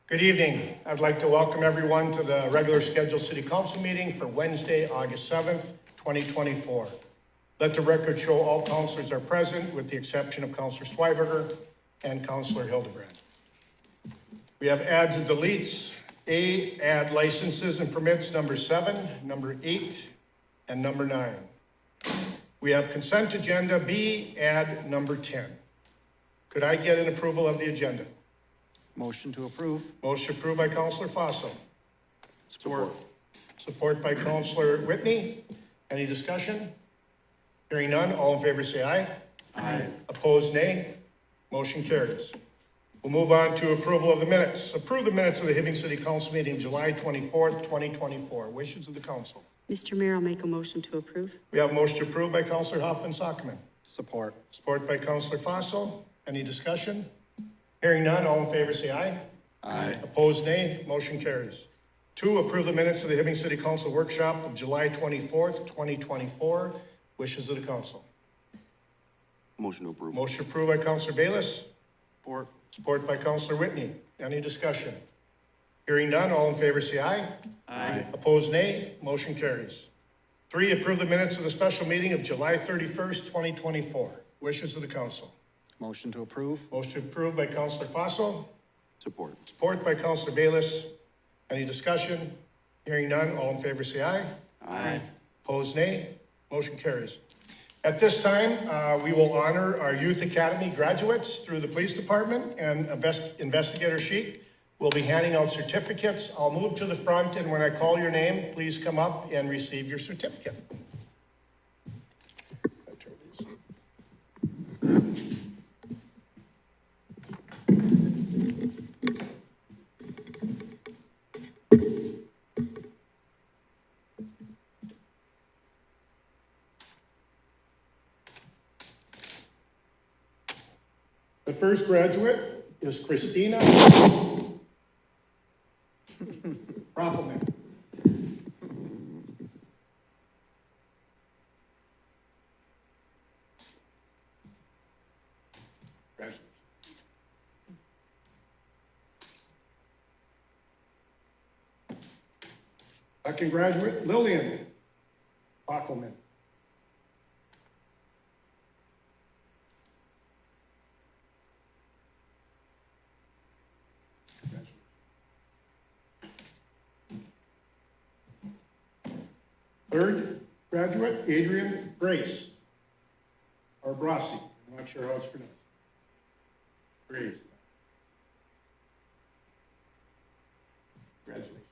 Good evening. I'd like to welcome everyone to the regular scheduled City Council meeting for Wednesday, August 7th, 2024. Let the record show all councilors are present with the exception of Councilor Schweiberger and Councilor Hildebrand. We have adds and deletes. A, add licenses and permits number 7, number 8, and number 9. We have consent agenda. B, add number 10. Could I get an approval of the agenda? Motion to approve. Motion approved by Councilor Fossil. Support. Support by Councilor Whitney. Any discussion? Hearing none, all in favor say aye. Aye. Opposed, nay. Motion carries. We'll move on to approval of the minutes. Approve the minutes of the Hibbing City Council meeting, July 24th, 2024. Wishes of the council. Mr. Mayor, I'll make a motion to approve. We have a motion approved by Councilor Hoffman-Sockman. Support. Support by Councilor Fossil. Any discussion? Hearing none, all in favor say aye. Aye. Opposed, nay. Motion carries. 2, approve the minutes of the Hibbing City Council workshop of July 24th, 2024. Wishes of the council. Motion to approve. Motion approved by Councilor Bayless. Support. Support by Councilor Whitney. Any discussion? Hearing none, all in favor say aye. Aye. Opposed, nay. Motion carries. 3, approve the minutes of the special meeting of July 31st, 2024. Wishes of the council. Motion to approve. Motion approved by Councilor Fossil. Support. Support by Councilor Bayless. Any discussion? Hearing none, all in favor say aye. Aye. Opposed, nay. Motion carries. At this time, we will honor our Youth Academy graduates through the police department, and Investigator Sheik will be handing out certificates. I'll move to the front, and when I call your name, please come up and receive your certificate. The first graduate is Christina Roffelman. Congratulations. Second graduate, Lillian Bockelman. Third graduate, Adrian Grace, or Brasi, I'm not sure how it's pronounced. Grace. Congratulations.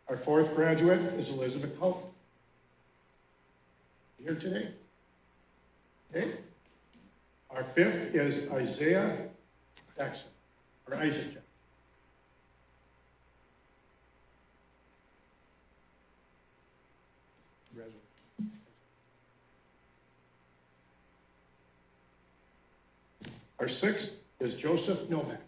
Our fourth graduate is Elizabeth Hope. Here today. Okay. Our fifth is Isaiah Jackson, or Isaac Jackson. Our sixth is Joseph Novak.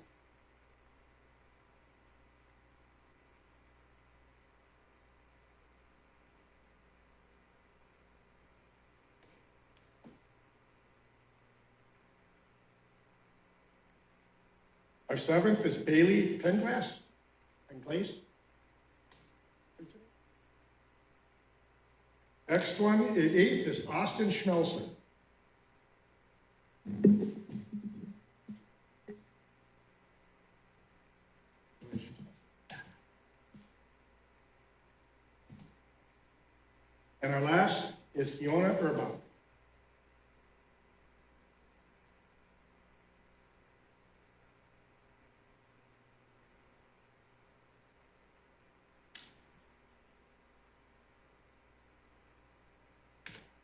Our seventh is Bailey Penglass. Next one, eighth, is Austin Schmelson. And our last is Fiona Urban.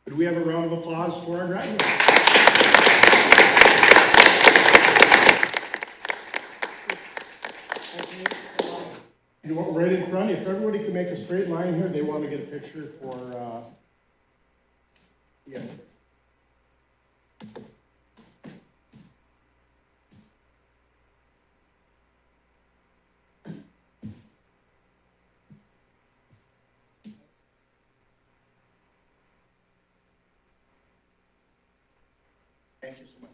Could we have a round of applause for our graduates? You want right in front, if everybody can make a straight line here, they want to get a picture for, yeah. you so much.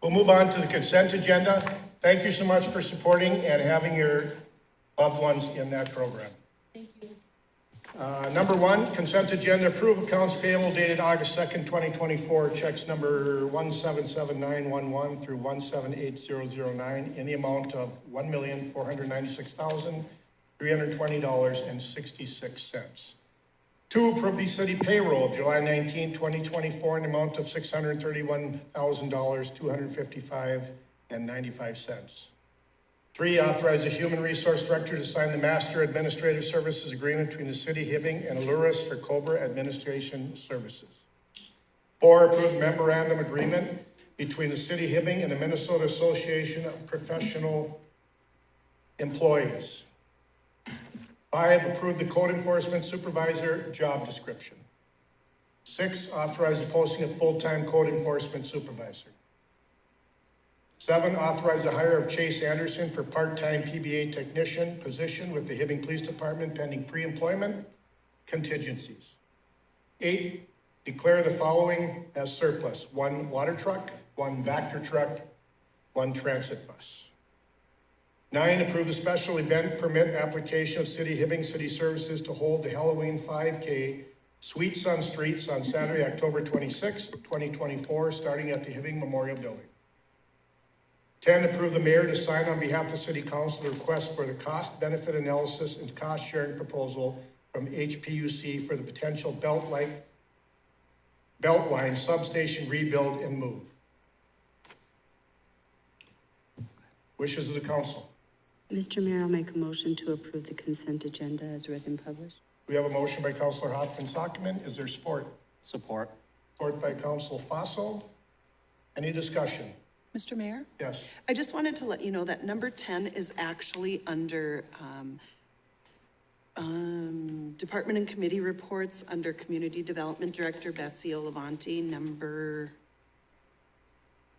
We'll move on to the consent agenda. Thank you so much for supporting and having your loved ones in that program. Thank you. Number one, consent agenda, approve accounts payable dated August 2nd, 2024, checks number 177911 through 178009 in the amount of $1,496,320.66. Two, approve the city payroll of July 19, 2024, in the amount of $631,255.95. Three, authorize the Human Resource Director to sign the Master Administrative Services Agreement between the City of Hibbing and Aluris for Cobra Administration Services. Four, approve memorandum agreement between the City of Hibbing and the Minnesota Association of Professional Employees. Five, approve the code enforcement supervisor job description. Six, authorize the posting of full-time code enforcement supervisor. Seven, authorize the hire of Chase Anderson for part-time PBA technician position with the Hibbing Police Department pending pre-employment contingencies. Eight, declare the following as surplus: one water truck, one Vector truck, one transit bus. Nine, approve the special event permit application of City Hibbing City Services to hold the Halloween 5K Sweets on Streets on Saturday, October 26, 2024, starting at the Hibbing Memorial Building. 10, approve the mayor to sign on behalf of the City Council the request for the cost benefit analysis and cost sharing proposal from HPUC for the potential Beltline substation rebuild and move. Wishes of the council. Mr. Mayor, I'll make a motion to approve the consent agenda as read and published. We have a motion by Councilor Hopkins-Sockman. Is there support? Support. Support by Council Fossil. Any discussion? Mr. Mayor? Yes. I just wanted to let you know that number 10 is actually under Department and Committee Reports under Community Development Director Betsy Olavanti, number,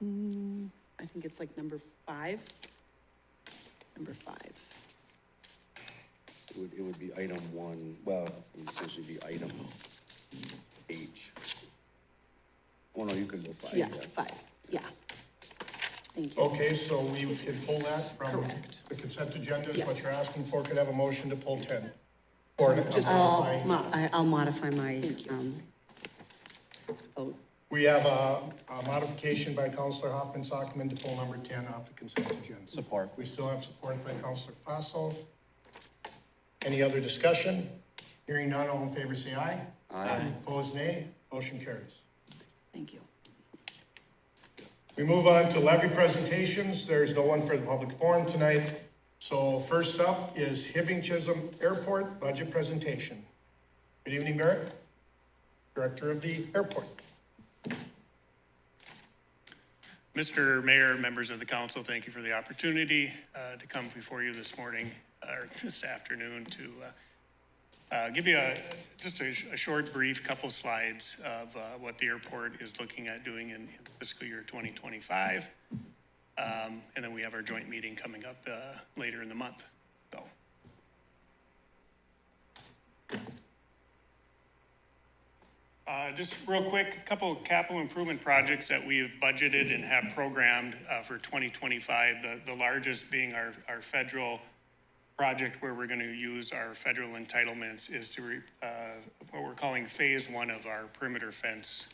I think it's like number 5. Number 5. It would be item one, well, it would essentially be item H. Oh, no, you could go five. Yeah, 5, yeah. Thank you. Okay, so we can pull that from Correct. the consent agenda is what Yes. you're asking for. Could I have a motion to pull 10? Or Just I'll modify my vote. we have a modification by Councilor Hoffman-Sockman to pull number 10 off the consent agenda. Support. We still have support by Councilor Fossil. Any other discussion? Hearing none, all in favor say aye. Aye. Opposed, nay. Motion carries. Thank you. We move on to levy presentations. There's no one for the public forum tonight. So first up is Hibbing Chisholm Airport budget presentation. Good evening, Merritt, Director of the airport. Mr. Mayor, members of the council, thank you for the opportunity to come before you this morning or this afternoon to give you just a short, brief couple slides of what the airport is looking at doing in fiscal year 2025. And then we have our joint meeting coming up later in the month. So. Just real quick, a couple of capital improvement projects that we have budgeted and have programmed for 2025. The largest being our federal project where we're going to use our federal entitlements is to what we're calling phase 1 of our perimeter fence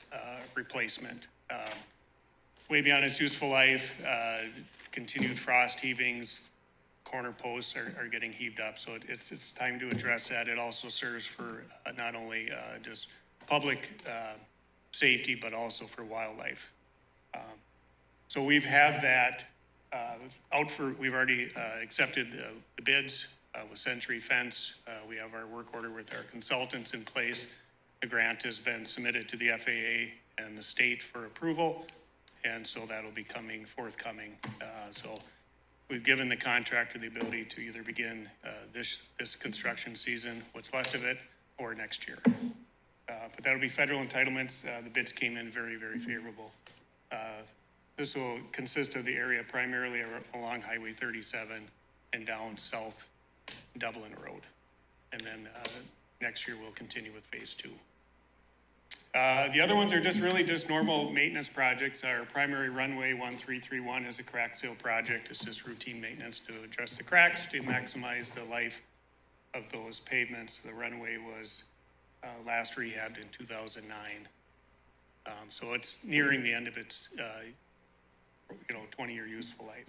replacement. Way beyond its useful life, continued frost heavings, corner posts are getting heaved up. So it's time to address that. It also serves for not only just public safety, but also for wildlife. So we've had that we've already accepted the bids with Century Fence. We have our work order with our consultants in place. The grant has been submitted to the FAA and the state for approval. And so that'll be forthcoming. So we've given the contractor the ability to either begin this construction season, what's left of it, or next year. But that'll be federal entitlements. The bids came in very, very favorable. This will consist of the area primarily along Highway 37 and down South Dublin Road. And then next year we'll continue with phase 2. The other ones are just normal maintenance projects. Our primary runway 1331 is a crack seal project. It's just routine maintenance to address the cracks to maximize the life of those pavements. The runway was last rehabbed in 2009. So it's nearing the end of its 20-year useful life.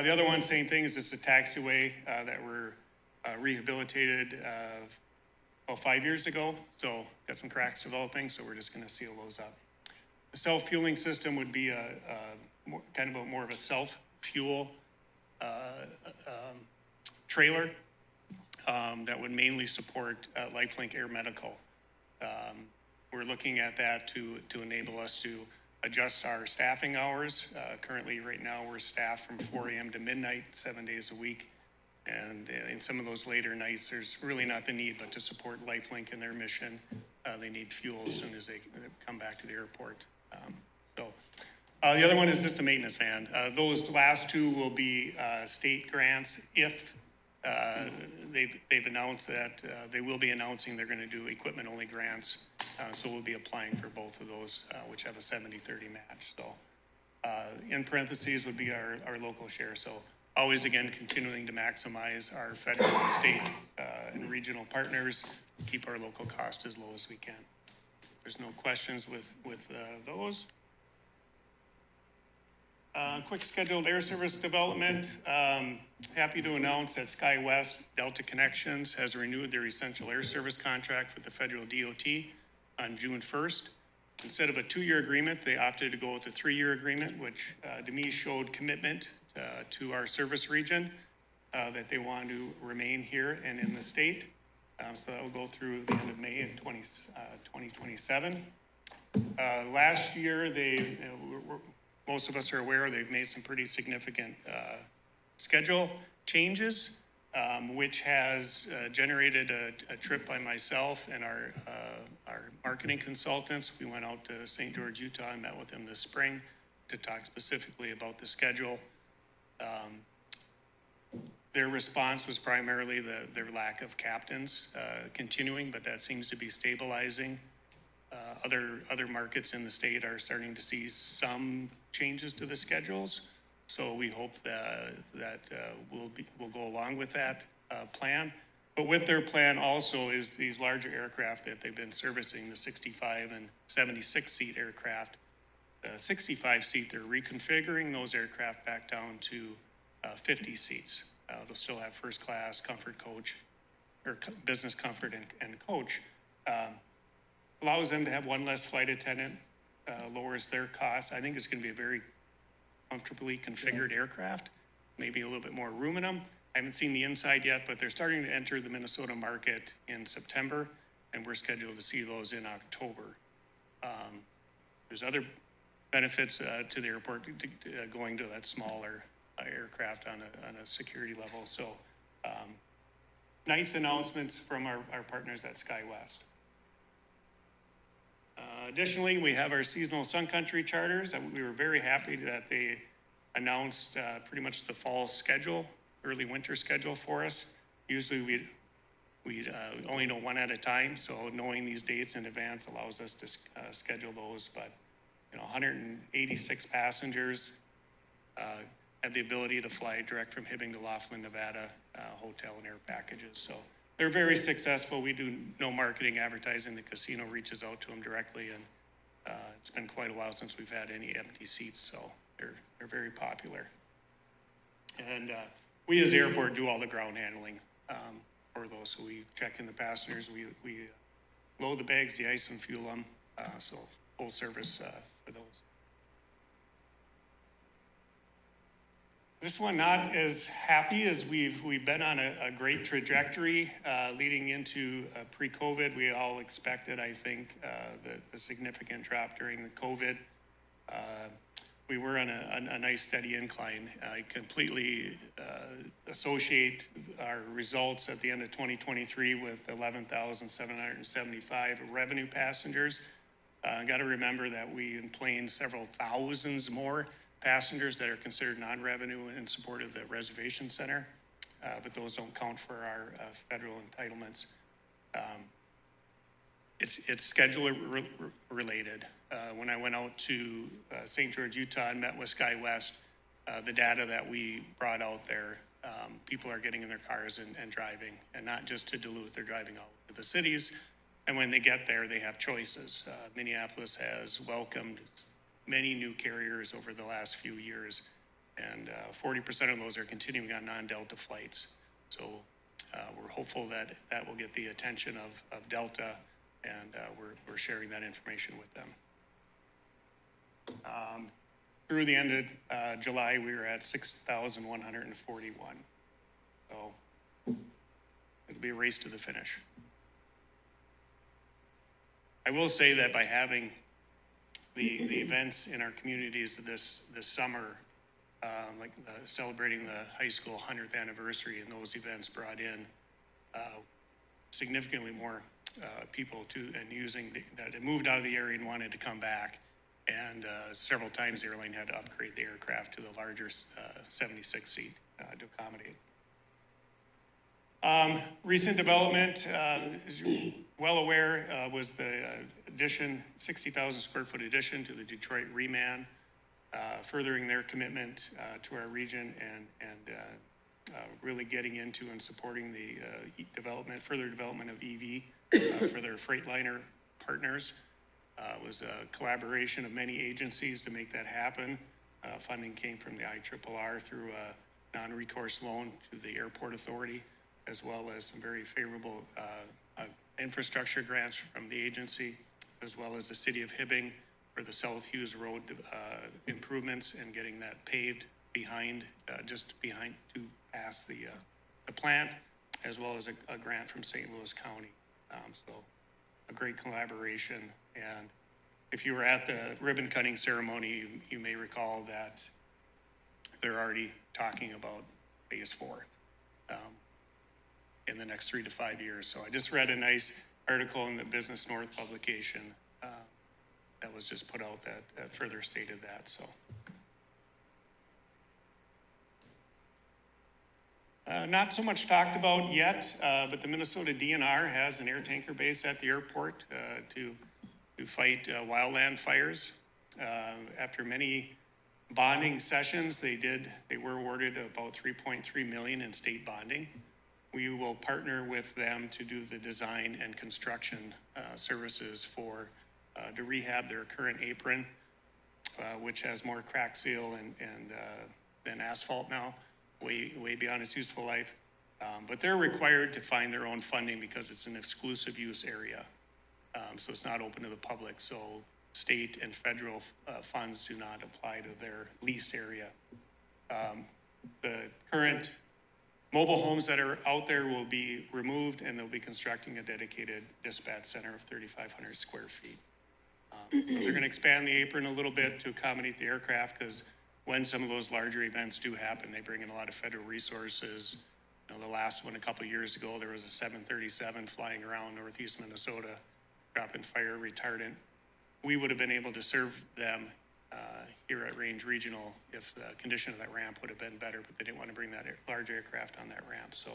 The other one, same thing, is just a taxiway that were rehabilitated about 5 years ago. So got some cracks developing, so we're just going to seal those up. The self-fueling system would be more of a self-fuel trailer that would mainly support LifeLink Air Medical. We're looking at that to enable us to adjust our staffing hours. Currently, right now, we're staffed from 4 a.m. to midnight, 7 days a week. And in some of those later nights, there's really not the need, but to support LifeLink and their mission, they need fuel as soon as they come back to the airport. The other one is just a maintenance van. Those last two will be state grants if they've announced that they will be announcing they're going to do equipment-only grants. So we'll be applying for both of those, which have a 70-30 match. So in parentheses would be our local share. So always, again, continuing to maximize our federal, state, and regional partners, keep our local cost as low as we can. There's no questions with those. Quick scheduled air service development. Happy to announce that SkyWest Delta Connections has renewed their essential air service contract with the federal DOT on June 1st. Instead of a 2-year agreement, they opted to go with a 3-year agreement, which to me showed commitment to our service region, that they want to remain here and in the state. So that will go through the end of May in 2027. Last year, most of us are aware they've made some pretty significant schedule changes, which has generated a trip by myself and our marketing consultants. We went out to St. George, Utah, and met with them this spring to talk specifically about the schedule. Their response was primarily their lack of captains continuing, but that seems to be stabilizing. Other markets in the state are starting to see some changes to the schedules. So we hope that we'll go along with that plan. But with their plan also is these larger aircraft that they've been servicing, the 65 and 76 seat aircraft. The 65 seat, they're reconfiguring those aircraft back down to 50 seats. They'll still have first class, comfort coach, or business comfort and coach. Allows them to have one less flight attendant, lowers their costs. I think it's going to be a very comfortably configured aircraft, maybe a little bit more room in them. I haven't seen the inside yet, but they're starting to enter the Minnesota market in September, and we're scheduled to see those in October. There's other benefits to the airport going to that smaller aircraft on a security level. So nice announcements from our partners at SkyWest. Additionally, we have our seasonal Sun Country charters. We were very happy that they announced pretty much the fall schedule, early winter schedule for us. Usually we only know one at a time, so knowing these dates in advance allows us to schedule those. But 186 passengers have the ability to fly direct from Hibbing to Laughlin, Nevada, hotel and air packages. So they're very successful. We do no marketing, advertising. The casino reaches out to them directly, and it's been quite a while since we've had any empty seats, so they're very popular. And we as the airport do all the ground handling for those. So we check in the passengers, we load the bags, de-ice them, fuel them, so full service for those. This one, not as happy as we've been on a great trajectory leading into pre-COVID. We all expected, I think, the significant drop during the COVID. we were on a nice steady incline. I completely associate our results at the end of 2023 with 11,775 revenue passengers. Got to remember that we enplaned several thousands more passengers that are considered non-revenue in support of the reservation center, but those don't count for our federal entitlements. It's schedule related. When I went out to St. George, Utah and met with SkyWest, the data that we brought out there, people are getting in their cars and driving, and not just to Duluth, they're driving out to the cities. And when they get there, they have choices. Minneapolis has welcomed many new carriers over the last few years, and 40% of those are continuing on non-Delta flights. So we're hopeful that that will get the attention of Delta, and we're sharing that information with them. Through the end of July, we were at 6,141. So it'll be a race to the finish. I will say that by having the events in our communities this summer, like celebrating the high school 100th anniversary, and those events brought in significantly more people that had moved out of the area and wanted to come back. And several times the airline had to upgrade the aircraft to the larger 76 seat to accommodate. Recent development, as you're well aware, was the addition, 60,000 square foot addition to the Detroit Reman, furthering their commitment to our region and really getting into and supporting the further development of EV for their Freightliner partners. It was a collaboration of many agencies to make that happen. Funding came from the IRRR through a non-recourse loan to the Airport Authority, as well as some very favorable infrastructure grants from the agency, as well as the city of Hibbing for the South Hughes Road improvements and getting that paved just behind to pass the plant, as well as a grant from St. Louis County. So a great collaboration. And if you were at the ribbon cutting ceremony, you may recall that they're already talking about phase 4 in the next 3 to 5 years. So I just read a nice article in the Business North publication that was just put out that further stated that. So not so much talked about yet, but the Minnesota DNR has an air tanker base at the airport to fight wildland fires. After many bonding sessions, they were awarded about $3.3 million in state bonding. We will partner with them to do the design and construction services to rehab their current apron, which has more crack seal than asphalt now, way beyond its useful life. But they're required to find their own funding because it's an exclusive use area. So it's not open to the public. So state and federal funds do not apply to their leased area. The current mobile homes that are out there will be removed, and they'll be constructing a dedicated dispatch center of 3,500 square feet. So they're going to expand the apron a little bit to accommodate the aircraft, because when some of those larger events do happen, they bring in a lot of federal resources. The last one a couple of years ago, there was a 737 flying around northeast Minnesota, dropping fire retardant. We would have been able to serve them here at Range Regional if the condition of that ramp would have been better, but they didn't want to bring that large aircraft on that ramp. So,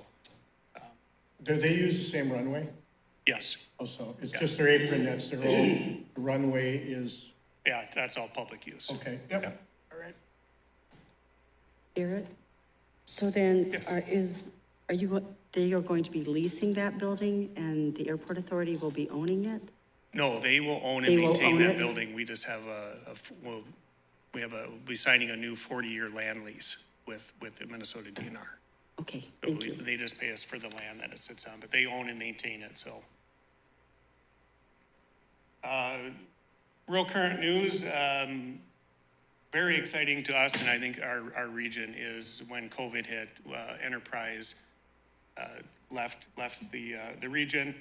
Do they use the same runway? yes, Also, it's just their apron, that's their own, the runway is, yeah, that's all public use. okay, yep, Yeah. all right. Garrett? So then, Yes. they are going to be leasing that building and the airport authority will be owning it? No, they will own They and will maintain own that it? building. We just have we'll be signing a new 40-year land lease with the Minnesota DNR. Okay, So thank you. they just pay us for the land that it sits on, but they own and maintain it, so. Real current news, very exciting to us, and I think our region, is when COVID hit, Enterprise left the region.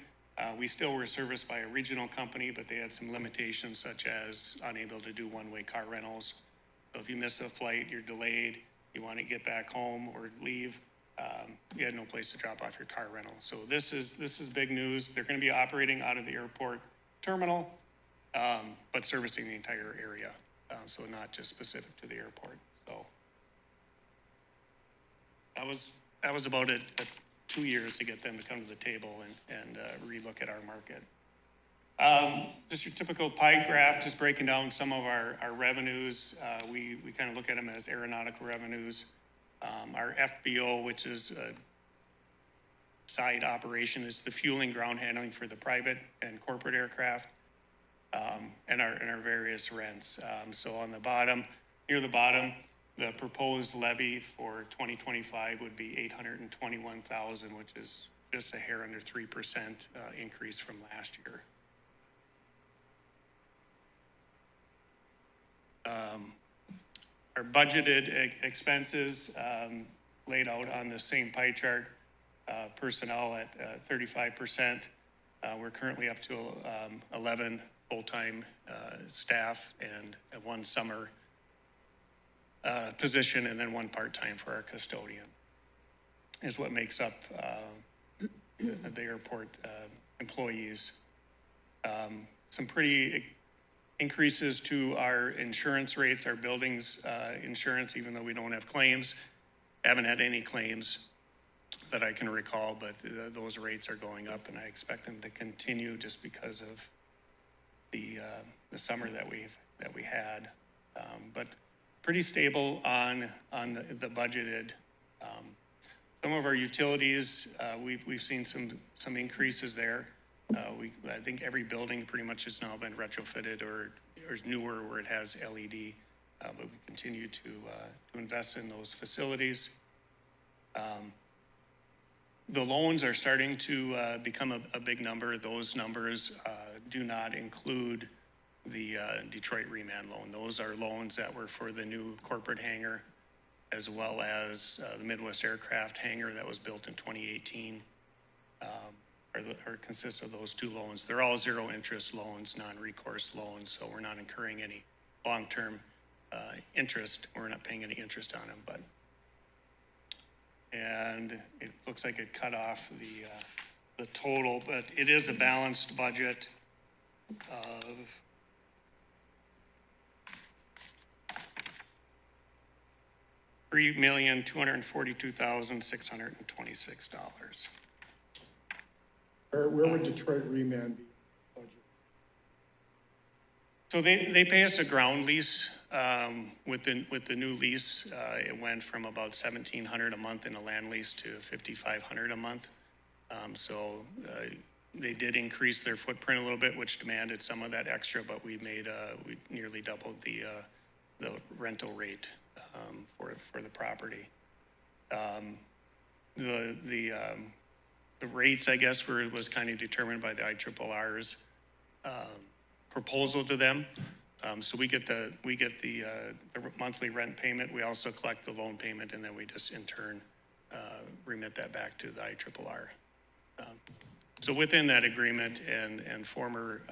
We still were serviced by a regional company, but they had some limitations, such as unable to do one-way car rentals. So if you miss a flight, you're delayed, you want to get back home or leave, you had no place to drop off your car rental. So this is big news. They're going to be operating out of the airport terminal, but servicing the entire area. So not just specific to the airport. So that was about it. 2 years to get them to come to the table and relook at our market. Just your typical pie graph, just breaking down some of our revenues. We kind of look at them as aeronautical revenues. Our FBO, which is a side operation, is the fueling, ground handling for the private and corporate aircraft, and our various rents. So on the bottom, near the bottom, the proposed levy for 2025 would be $821,000, which is just a hair under 3% increase from last year. Our budgeted expenses laid out on the same pie chart. Personnel at 35%. We're currently up to 11 full-time staff and 1 summer position, and then 1 part-time for our custodian is what makes up the airport employees. Some pretty increases to our insurance rates, our buildings insurance, even though we don't have claims. Haven't had any claims that I can recall, but those rates are going up, and I expect them to continue just because of the summer that we had. But pretty stable on the budgeted. Some of our utilities, we've seen some increases there. I think every building pretty much has now been retrofitted or is newer where it has LED, but we continue to invest in those facilities. The loans are starting to become a big number. Those numbers do not include the Detroit Remand loan. Those are loans that were for the new corporate hangar, as well as the Midwest Aircraft hangar that was built in 2018. Or consist of those 2 loans. They're all zero interest loans, non-recourse loans, so we're not incurring any long-term interest. We're not paying any interest on them, and it looks like it cut off the total, but it is a balanced budget of $3,242,626. Where would Detroit Remand be budget? So they pay us a ground lease. With the new lease, it went from about $1,700 a month in a land lease to $5,500 a month. So they did increase their footprint a little bit, which demanded some of that extra, but we nearly doubled the rental rate for the property. The rates, I guess, was kind of determined by the IRR's proposal to them. So we get the monthly rent payment. We also collect the loan payment, and then we just in turn remit that back to the IRRR. So within that agreement, and former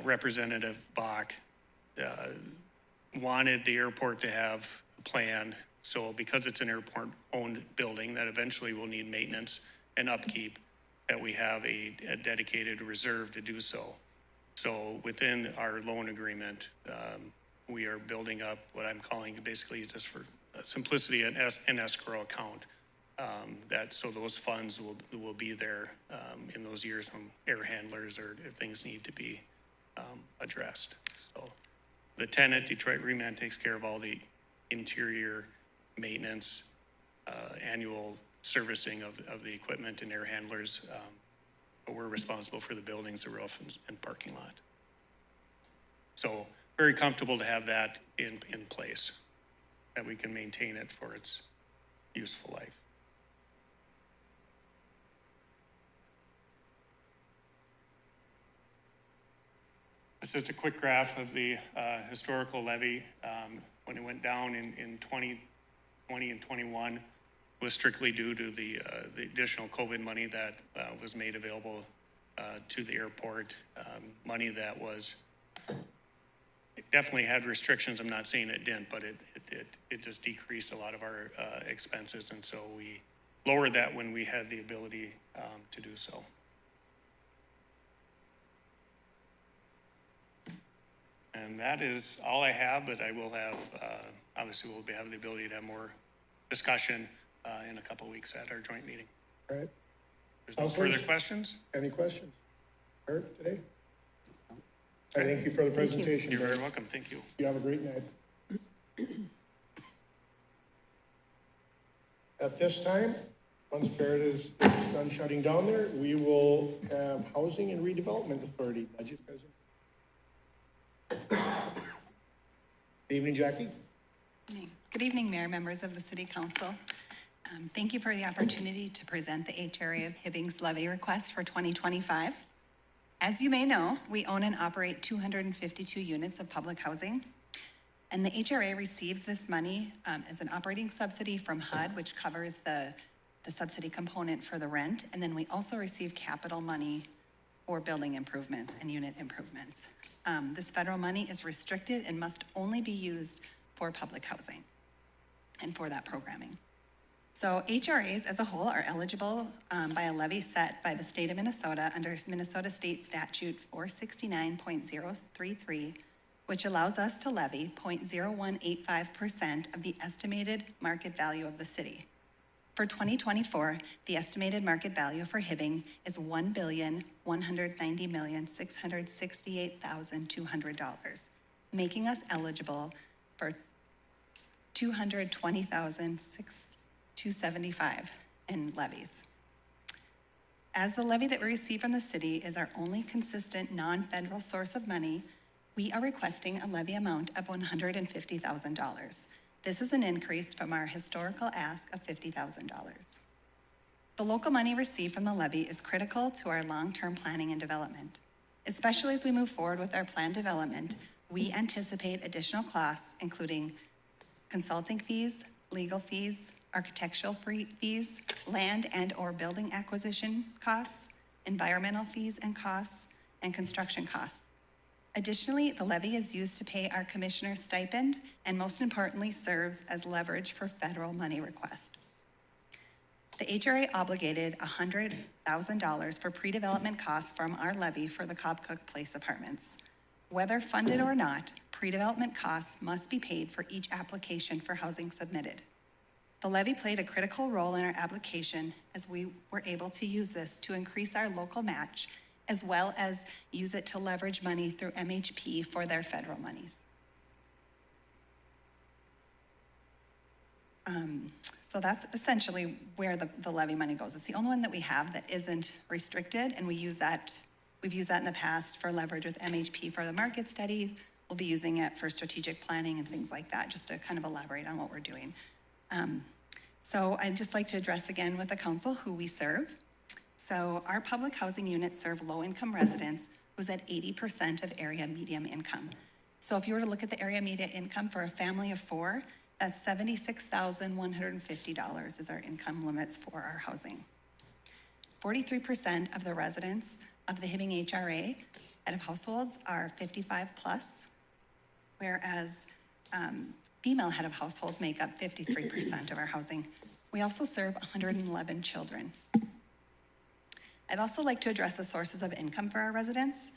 Representative Bach wanted the airport to have a plan. So because it's an airport-owned building that eventually will need maintenance and upkeep, that we have a dedicated reserve to do so. So within our loan agreement, we are building up what I'm calling basically, just for simplicity, an escrow account. So those funds will be there in those years when air handlers or if things need to be addressed. So the tenant, Detroit Remand, takes care of all the interior maintenance, annual servicing of the equipment and air handlers, but we're responsible for the buildings, the roof, and parking lot. So very comfortable to have that in place, that we can maintain it for its useful life. This is just a quick graph of the historical levy. When it went down in 2020 and 21 was strictly due to the additional COVID money that was made available to the airport, money that was definitely had restrictions. I'm not saying it didn't, but it just decreased a lot of our expenses. And so we lowered that when we had the ability to do so. And that is all I have, but I will have, obviously we'll have the ability to have more discussion in a couple of weeks at our joint meeting. All right. There's no Councilors? further questions? Any questions? Heard today? I thank you for the presentation. You're Barry. very welcome. Thank you. You have a great night. At this time, once Barrett is done shutting down there, we will have Housing and Redevelopment Authority budget presentation. Good evening, Jackie. Good evening, Mayor, members of the City Council. Thank you for the opportunity to present the HRA of Hibbing's levy request for 2025. As you may know, we own and operate 252 units of public housing, and the HRA receives this money as an operating subsidy from HUD, which covers the subsidy component for the rent, and then we also receive capital money for building improvements and unit improvements. This federal money is restricted and must only be used for public housing and for that programming. So HRAs as a whole are eligible by a levy set by the state of Minnesota under Minnesota State Statute 469.033, which allows us to levy 0.0185% of the estimated market value of the city. For 2024, the estimated market value for Hibbing is $1,190,668,200, making us eligible for $220,275 in levies. As the levy that we receive from the city is our only consistent non-federal source of money, we are requesting a levy amount of $150,000. This is an increase from our historical ask of $50,000. The local money received from the levy is critical to our long-term planning and development. Especially as we move forward with our planned development, we anticipate additional costs, including consulting fees, legal fees, architectural fees, land and/or building acquisition costs, environmental fees and costs, and construction costs. Additionally, the levy is used to pay our commissioner's stipend and most importantly serves as leverage for federal money requests. The HRA obligated $100,000 for pre-development costs from our levy for the Cobb Cook Place apartments. Whether funded or not, pre-development costs must be paid for each application for housing submitted. The levy played a critical role in our application as we were able to use this to increase our local match as well as use it to leverage money through MHP for their federal monies. So that's essentially where the levy money goes. It's the only one that we have that isn't restricted, and we've used that in the past for leverage with MHP for the market studies. We'll be using it for strategic planning and things like that, just to kind of elaborate on what we're doing. So I'd just like to address again with the council who we serve. So our public housing units serve low-income residents who's at 80% of area median income. So if you were to look at the area median income for a family of four, that's $76,150 is our income limits for our housing. 43% of the residents of the Hibbing HRA head of households are 55 plus, whereas female head of households make up 53% of our housing. We also serve 111 children. I'd also like to address the sources of income for our residents.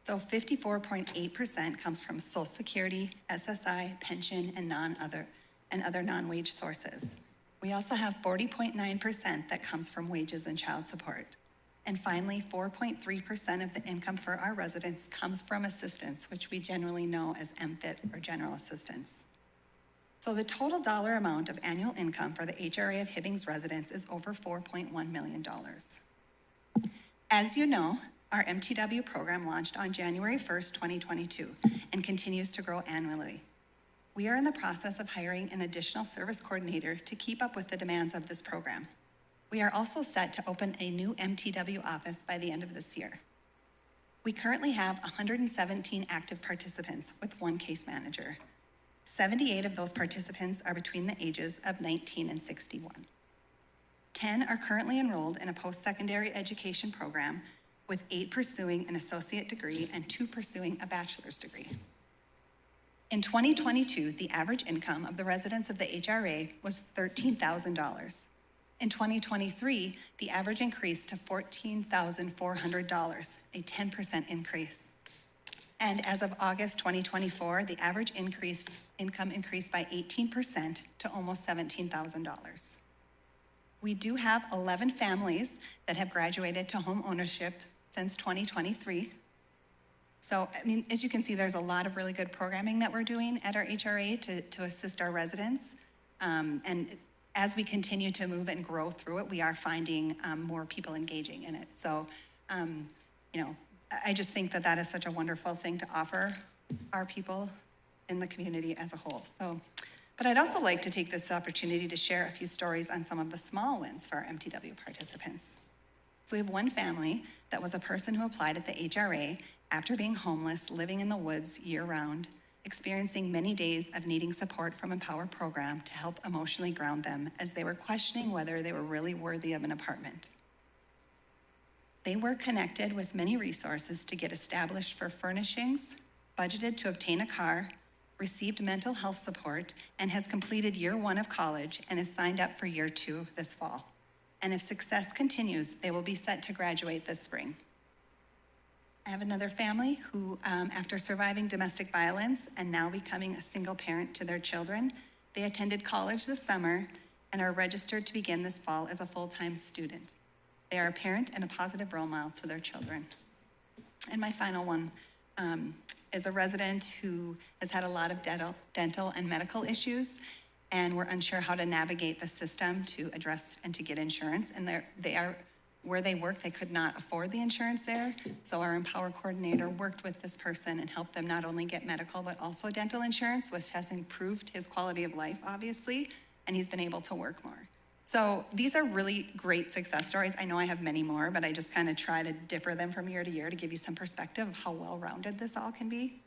So 54.8% comes from Social Security, SSI, pension, and other non-wage sources. We also have 40.9% that comes from wages and child support. And finally, 4.3% of the income for our residents comes from assistance, which we generally know as MFIT or general assistance. So the total dollar amount of annual income for the HRA of Hibbing's residents is over $4.1 million. As you know, our MTW program launched on January 1st, 2022, and continues to grow annually. We are in the process of hiring an additional service coordinator to keep up with the demands of this program. We are also set to open a new MTW office by the end of this year. We currently have 117 active participants with one case manager. 78 of those participants are between the ages of 19 and 61. 10 are currently enrolled in a post-secondary education program, with 8 pursuing an associate degree and 2 pursuing a bachelor's degree. In 2022, the average income of the residents of the HRA was $13,000. In 2023, the average increased to $14,400, a 10% increase. And as of August 2024, the average income increased by 18% to almost $17,000. We do have 11 families that have graduated to home ownership since 2023. So, I mean, as you can see, there's a lot of really good programming that we're doing at our HRA to assist our residents. And as we continue to move and grow through it, we are finding more people engaging in it. So, I just think that that is such a wonderful thing to offer our people in the community as a whole. So, but I'd also like to take this opportunity to share a few stories on some of the small wins for our MTW participants. So we have one family that was a person who applied at the HRA after being homeless, living in the woods year-round, experiencing many days of needing support from Empower program to help emotionally ground them as they were questioning whether they were really worthy of an apartment. They were connected with many resources to get established for furnishings, budgeted to obtain a car, received mental health support, and has completed year 1 of college and is signed up for year 2 this fall. And if success continues, they will be set to graduate this spring. I have another family who, after surviving domestic violence and now becoming a single parent to their children, they attended college this summer and are registered to begin this fall as a full-time student. They are a parent and a positive role model to their children. And my final one is a resident who has had a lot of dental and medical issues, and we're unsure how to navigate the system to address and to get insurance. And where they work, they could not afford the insurance there. So our Empower coordinator worked with this person and helped them not only get medical, but also dental insurance, which has improved his quality of life, obviously, and he's been able to work more. So these are really great success stories. I know I have many more, but I just kind of try to differ them from year to year to give you some perspective of how well-rounded this all can be.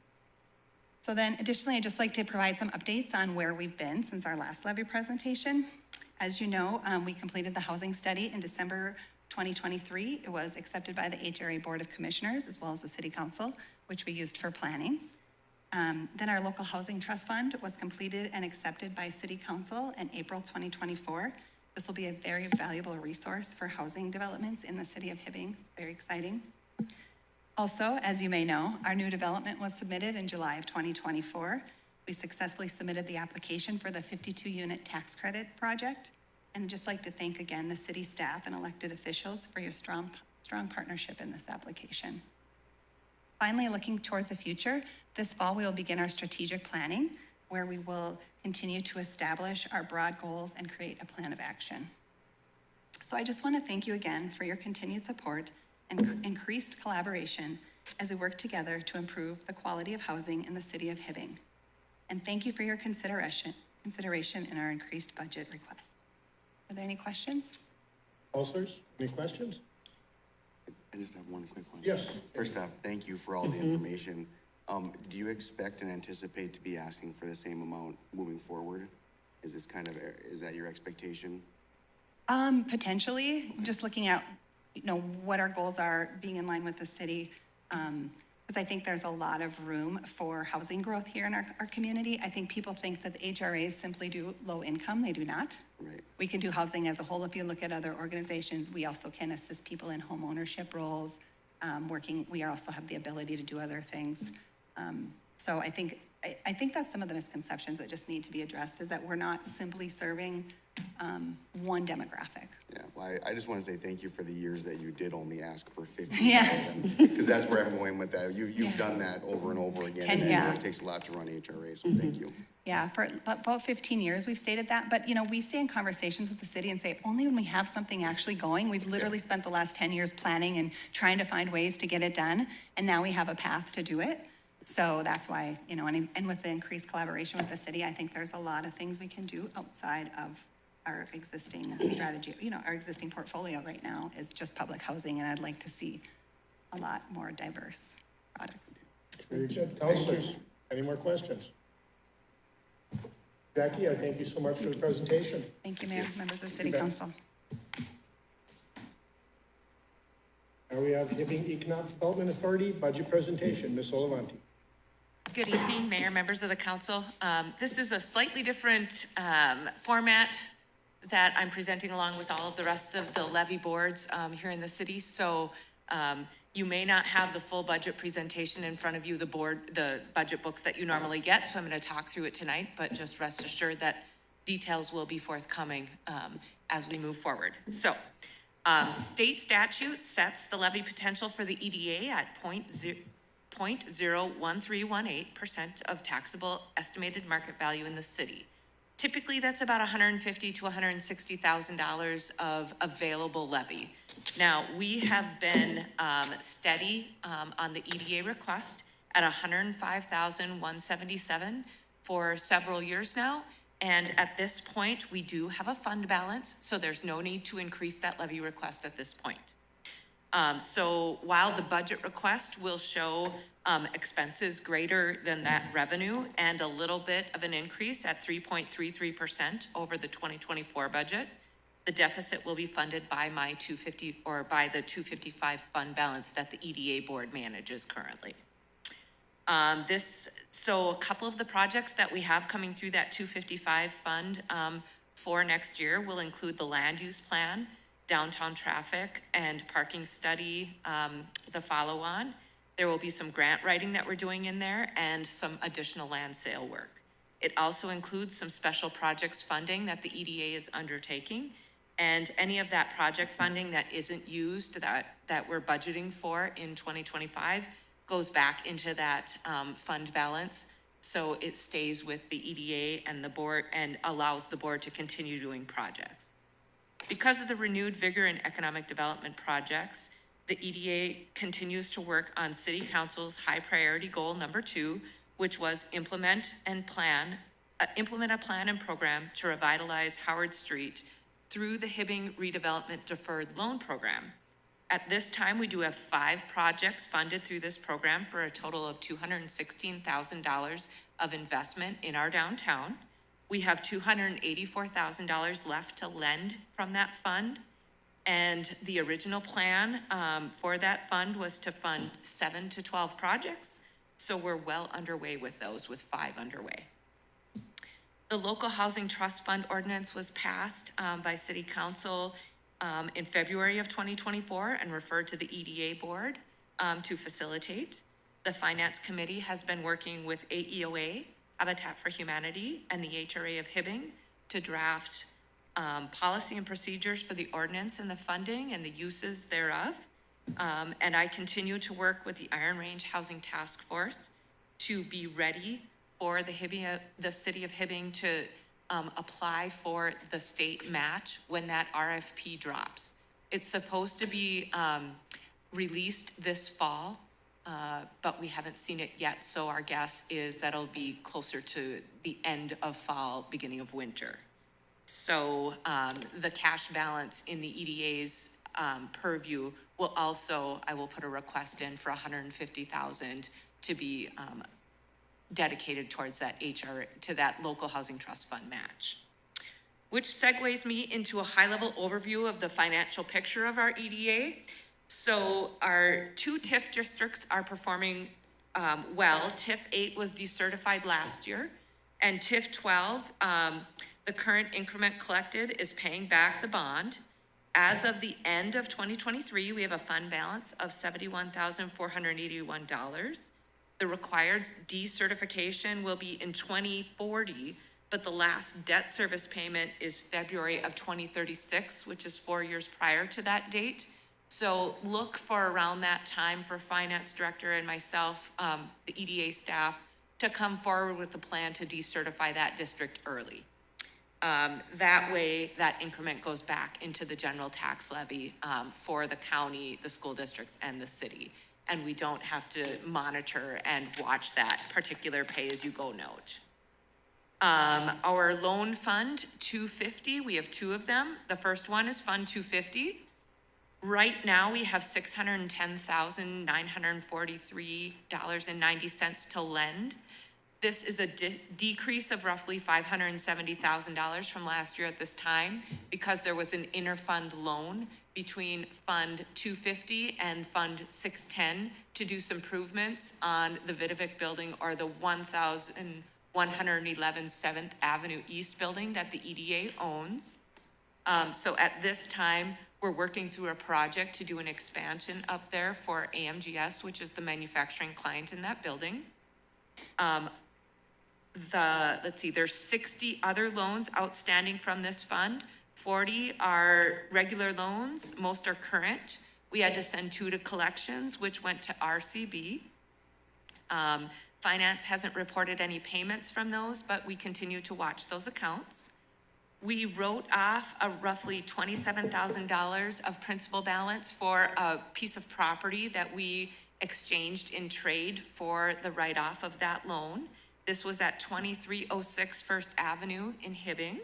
So then additionally, I'd just like to provide some updates on where we've been since our last levy presentation. As you know, we completed the housing study in December 2023. It was accepted by the HRA Board of Commissioners as well as the City Council, which we used for planning. Then our local housing trust fund was completed and accepted by City Council in April 2024. This will be a very valuable resource for housing developments in the city of Hibbing. It's very exciting. Also, as you may know, our new development was submitted in July of 2024. We successfully submitted the application for the 52-unit tax credit project. And I'd just like to thank again the city staff and elected officials for your strong partnership in this application. Finally, looking towards the future, this fall we will begin our strategic planning, where we will continue to establish our broad goals and create a plan of action. So I just want to thank you again for your continued support and increased collaboration as we work together to improve the quality of housing in the city of Hibbing. And thank you for your consideration in our increased budget request. Are there any questions? Counselors, any questions? I just have one quick one. Yes. First off, thank you for all the information. Do you expect and anticipate to be asking for the same amount moving forward? Is that your expectation? Potentially, just looking at, what our goals are, being in line with the city, because I think there's a lot of room for housing growth here in our community. I think people think that the HRAs simply do low income. They do not. Right. We can do housing as a whole. If you look at other organizations, we also can assist people in home ownership roles, we also have the ability to do other things. So I think that's some of the misconceptions that just need to be addressed, is that we're not simply serving one demographic. Yeah, well, I just want to say thank you for the years that you did only ask for 50,000. Yeah. Because that's where I'm going with that. You've done that over and over again. And Yeah. it takes a lot to run HRA, so thank you. Yeah, for about 15 years we've stated that, but we stay in conversations with the city and say only when we have something actually going. We've literally spent the last 10 years planning and trying to find ways to get it done, and now we have a path to do it. So that's why, and with the increased collaboration with the city, I think there's a lot of things we can do outside of our existing strategy. Our existing portfolio right now is just public housing, and I'd like to see a lot more diverse products. Very good. Counselors, any more questions? Jackie, I thank you so much for the presentation. Thank you, Mayor, members of the City You bet. Council. Now we have Hibbing Economic Development Authority budget presentation. Ms. Olivanti. Good evening, Mayor, members of the council. This is a slightly different format that I'm presenting along with all of the rest of the levy boards here in the city. So you may not have the full budget presentation in front of you, the budget books that you normally get. So I'm going to talk through it tonight, but just rest assured that details will be forthcoming as we move forward. So state statute sets the levy potential for the EDA at 0.01318% of taxable estimated market value in the city. Typically, that's about $150,000 to $160,000 of available levy. Now, we have been steady on the EDA request at $105,177 for several years now. And at this point, we do have a fund balance, so there's no need to increase that levy request at this point. So while the budget request will show expenses greater than that revenue and a little bit of an increase at 3.33% over the 2024 budget, the deficit will be funded by by the 255 fund balance that the EDA board manages currently. So a couple of the projects that we have coming through that 255 fund for next year will include the land use plan, downtown traffic and parking study, the follow-on. There will be some grant writing that we're doing in there and some additional land sale work. It also includes some special projects funding that the EDA is undertaking, and any of that project funding that isn't used that we're budgeting for in 2025 goes back into that fund balance. So it stays with the EDA and the board and allows the board to continue doing projects. Because of the renewed vigor in economic development projects, the EDA continues to work on City Council's high priority goal number 2, which was implement a plan and program to revitalize Howard Street through the Hibbing redevelopment deferred loan program. At this time, we do have 5 projects funded through this program for a total of $216,000 of investment in our downtown. We have $284,000 left to lend from that fund. And the original plan for that fund was to fund 7 to 12 projects. So we're well underway with those, with 5 underway. The Local Housing Trust Fund ordinance was passed by City Council in February of 2024 and referred to the EDA board to facilitate. The Finance Committee has been working with AEOA, Habitat for Humanity, and the HRA of Hibbing to draft policy and procedures for the ordinance and the funding and the uses thereof. And I continue to work with the Iron Range Housing Task Force to be ready for the city of Hibbing to apply for the state match when that RFP drops. It's supposed to be released this fall, but we haven't seen it yet. So our guess is that it'll be closer to the end of fall, beginning of winter. So the cash balance in the EDA's purview will also, I will put a request in for $150,000 to be dedicated towards that to that local housing trust fund match. Which segues me into a high-level overview of the financial picture of our EDA. So our 2 TIF districts are performing well. TIF 8 was decertified last year, and TIF 12, the current increment collected is paying back the bond. As of the end of 2023, we have a fund balance of $71,481. The required decertification will be in 2040, but the last debt service payment is February of 2036, which is 4 years prior to that date. So look for around that time for Finance Director and myself, the EDA staff, to come forward with a plan to decertify that district early. That way, that increment goes back into the general tax levy for the county, the school districts, and the city. And we don't have to monitor and watch that particular pay-as-you-go note. Our loan fund 250, we have 2 of them. The first one is Fund 250. Right now, we have $610,943.90 to lend. This is a decrease of roughly $570,000 from last year at this time because there was an interfund loan between Fund 250 and Fund 610 to do some improvements on the Vidovic building, or the 1,111 7th Avenue East building that the EDA owns. So at this time, we're working through a project to do an expansion up there for AMGS, which is the manufacturing client in that building. Let's see, there's 60 other loans outstanding from this fund. 40 are regular loans, most are current. We had to send 2 to collections, which went to RCB. Finance hasn't reported any payments from those, but we continue to watch those accounts. We wrote off a roughly $27,000 of principal balance for a piece of property that we exchanged in trade for the write-off of that loan. This was at 2306 First Avenue in Hibbing.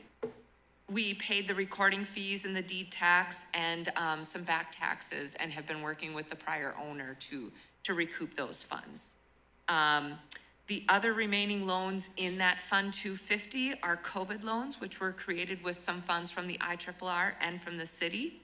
We paid the recording fees and the deed tax and some back taxes, and have been working with the prior owner to recoup those funds. The other remaining loans in that Fund 250 are COVID loans, which were created with some funds from the IRRR and from the city.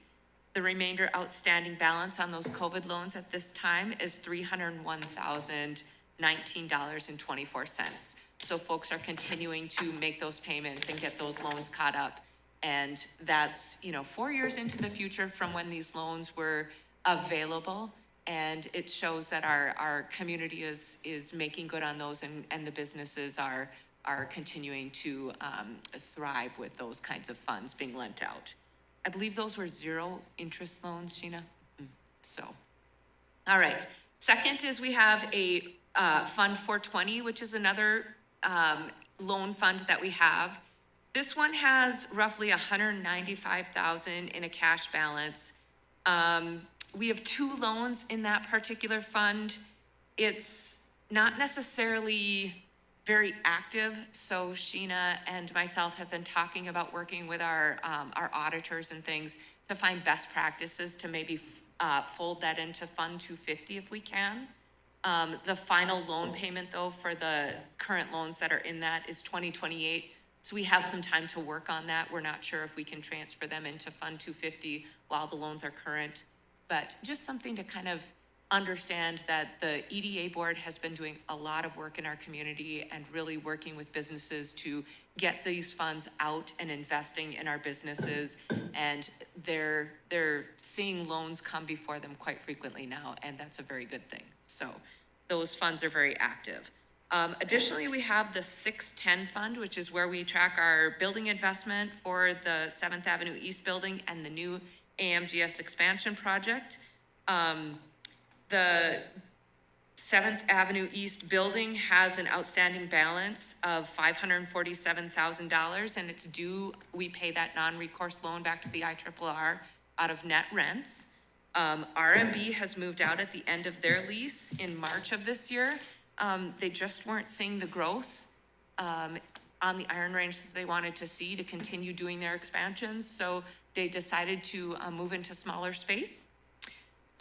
The remainder outstanding balance on those COVID loans at this time is $301,019.24. So folks are continuing to make those payments and get those loans caught up. And that's, 4 years into the future from when these loans were available. And it shows that our community is making good on those, and the businesses are continuing to thrive with those kinds of funds being lent out. I believe those were 0 interest loans, Sheena. So, all right. Second is we have a Fund 420, which is another loan fund that we have. This one has roughly $195,000 in a cash balance. We have 2 loans in that particular fund. It's not necessarily very active, so Sheena and myself have been talking about working with our auditors and things to find best practices to maybe fold that into Fund 250 if we can. The final loan payment, though, for the current loans that are in that is 2028. So we have some time to work on that. We're not sure if we can transfer them into Fund 250 while the loans are current. But just something to kind of understand that the EDA board has been doing a lot of work in our community and really working with businesses to get these funds out and investing in our businesses. And they're seeing loans come before them quite frequently now, and that's a very good thing. So those funds are very active. Additionally, we have the 610 fund, which is where we track our building investment for the 7th Avenue East building and the new AMGS expansion project. The 7th Avenue East building has an outstanding balance of $547,000, and it's due, we pay that non-recourse loan back to the IRRR out of net rents. RMB has moved out at the end of their lease in March of this year. They just weren't seeing the growth on the Iron Range that they wanted to see to continue doing their expansions, so they decided to move into smaller space.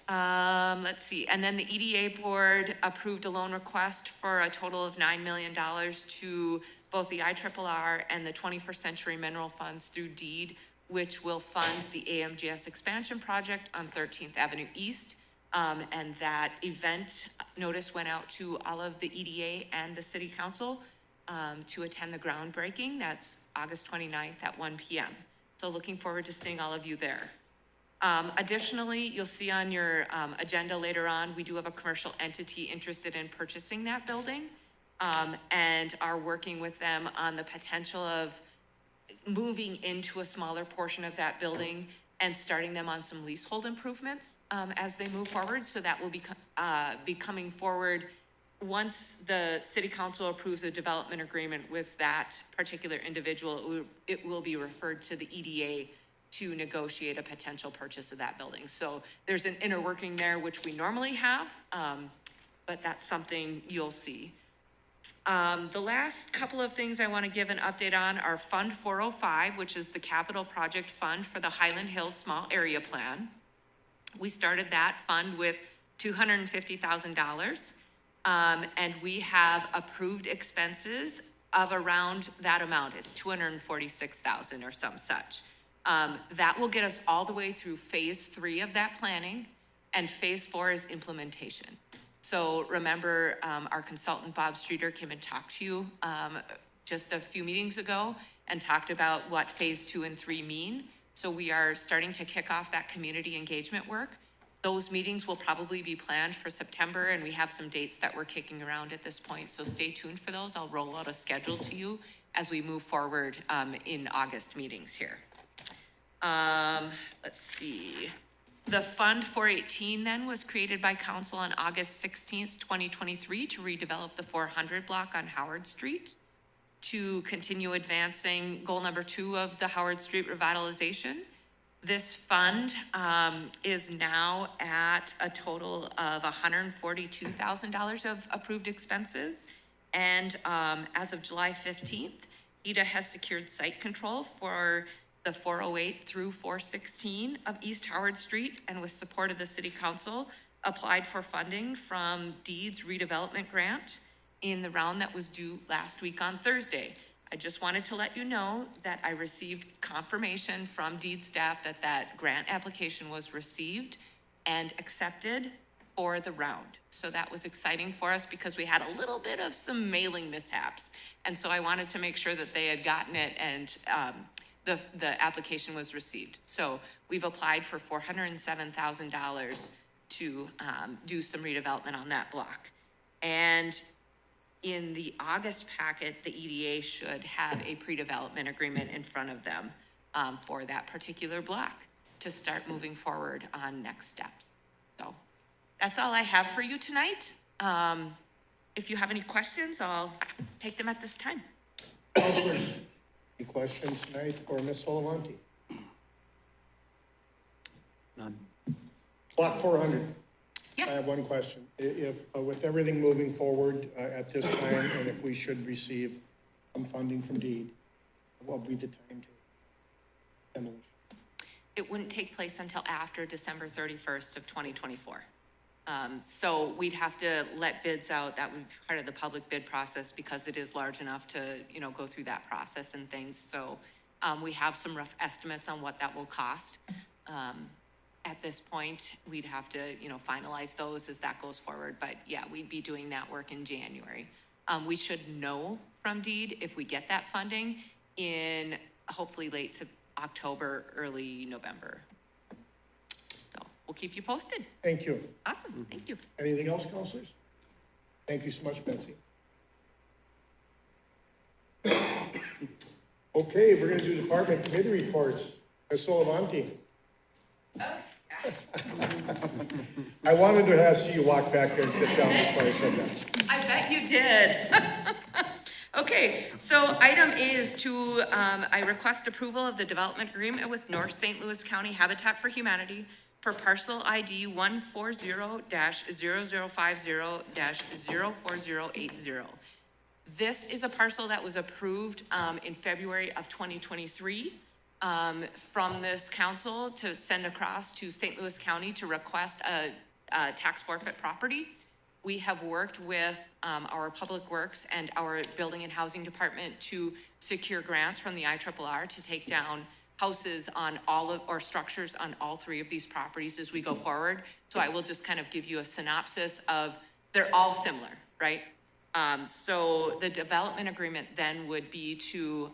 Let's see, and then the EDA board approved a loan request for a total of $9 million to both the IRRR and the 21st Century Mineral Funds through deed, which will fund the AMGS expansion project on 13th Avenue East. And that event notice went out to all of the EDA and the city council to attend the groundbreaking. That's August 29th at 1 p.m. So looking forward to seeing all of you there. Additionally, you'll see on your agenda later on, we do have a commercial entity interested in purchasing that building and are working with them on the potential of moving into a smaller portion of that building and starting them on some leasehold improvements as they move forward. So that will be coming forward once the city council approves a development agreement with that particular individual. It will be referred to the EDA to negotiate a potential purchase of that building. So there's an inner working there, which we normally have, but that's something you'll see. The last couple of things I want to give an update on are Fund 405, which is the capital project fund for the Highland Hills Small Area Plan. We started that fund with $250,000, and we have approved expenses of around that amount. It's $246,000 or some such. That will get us all the way through phase 3 of that planning, and phase 4 is implementation. So remember, our consultant Bob Streeter came and talked to you just a few meetings ago and talked about what phase 2 and 3 mean. So we are starting to kick off that community engagement work. Those meetings will probably be planned for September, and we have some dates that we're kicking around at this point. So stay tuned for those. I'll roll out a schedule to you as we move forward in August meetings here. Let's see. The Fund 418 then was created by council on August 16th, 2023 to redevelop the 400 block on Howard Street, to continue advancing goal number 2 of the Howard Street revitalization. This fund is now at a total of $142,000 of approved expenses. And as of July 15th, HEDA has secured site control for the 408 through 416 of East Howard Street, and with support of the City Council, applied for funding from Deeds Redevelopment Grant in the round that was due last week on Thursday. I just wanted to let you know that I received confirmation from Deeds staff that that grant application was received and accepted for the round. So that was exciting for us because we had a little bit of some mailing mishaps. And so I wanted to make sure that they had gotten it and the application was received. So we've applied for $407,000 to do some redevelopment on that block. And in the August packet, the EDA should have a pre-development agreement in front of them for that particular block to start moving forward on next steps. So that's all I have for you tonight. If you have any questions, I'll take them at this time. Councilors, any questions tonight for Ms. Solavanti? None. Block 400. Yeah. I have one question. If, with everything moving forward at this time, and if we should receive some funding from DEED, what will be the time to demolition? It wouldn't take place until after December 31st of 2024. So we'd have to let bids out. That would be part of the public bid process because it is large enough to, you know, go through that process and things. So we have some rough estimates on what that will cost. At this point, we'd have to, you know, finalize those as that goes forward. But yeah, we'd be doing that work in January. We should know from DEED if we get that funding in hopefully late October, early November. So we'll keep you posted. Thank you. Awesome, thank you. Anything else, councilors? Thank you so much, Betsy. Okay, we're gonna do department committee reports. Ms. Solavanti. I wanted to see you walk back there and sit down before I said that. I bet you did. Okay, so item A is to, I request approval of the development agreement with North St. Louis County Habitat for Humanity for parcel ID 140-0050-04080. This is a parcel that was approved in February of 2023 from this council to send across to St. Louis County to request a tax forfeit property. We have worked with our Public Works and our Building and Housing Department to secure grants from the IRRR to take down houses on all of, or structures on all 3 of these properties as we go forward. So I will just kind of give you a synopsis of, they're all similar, right? So the development agreement then would be to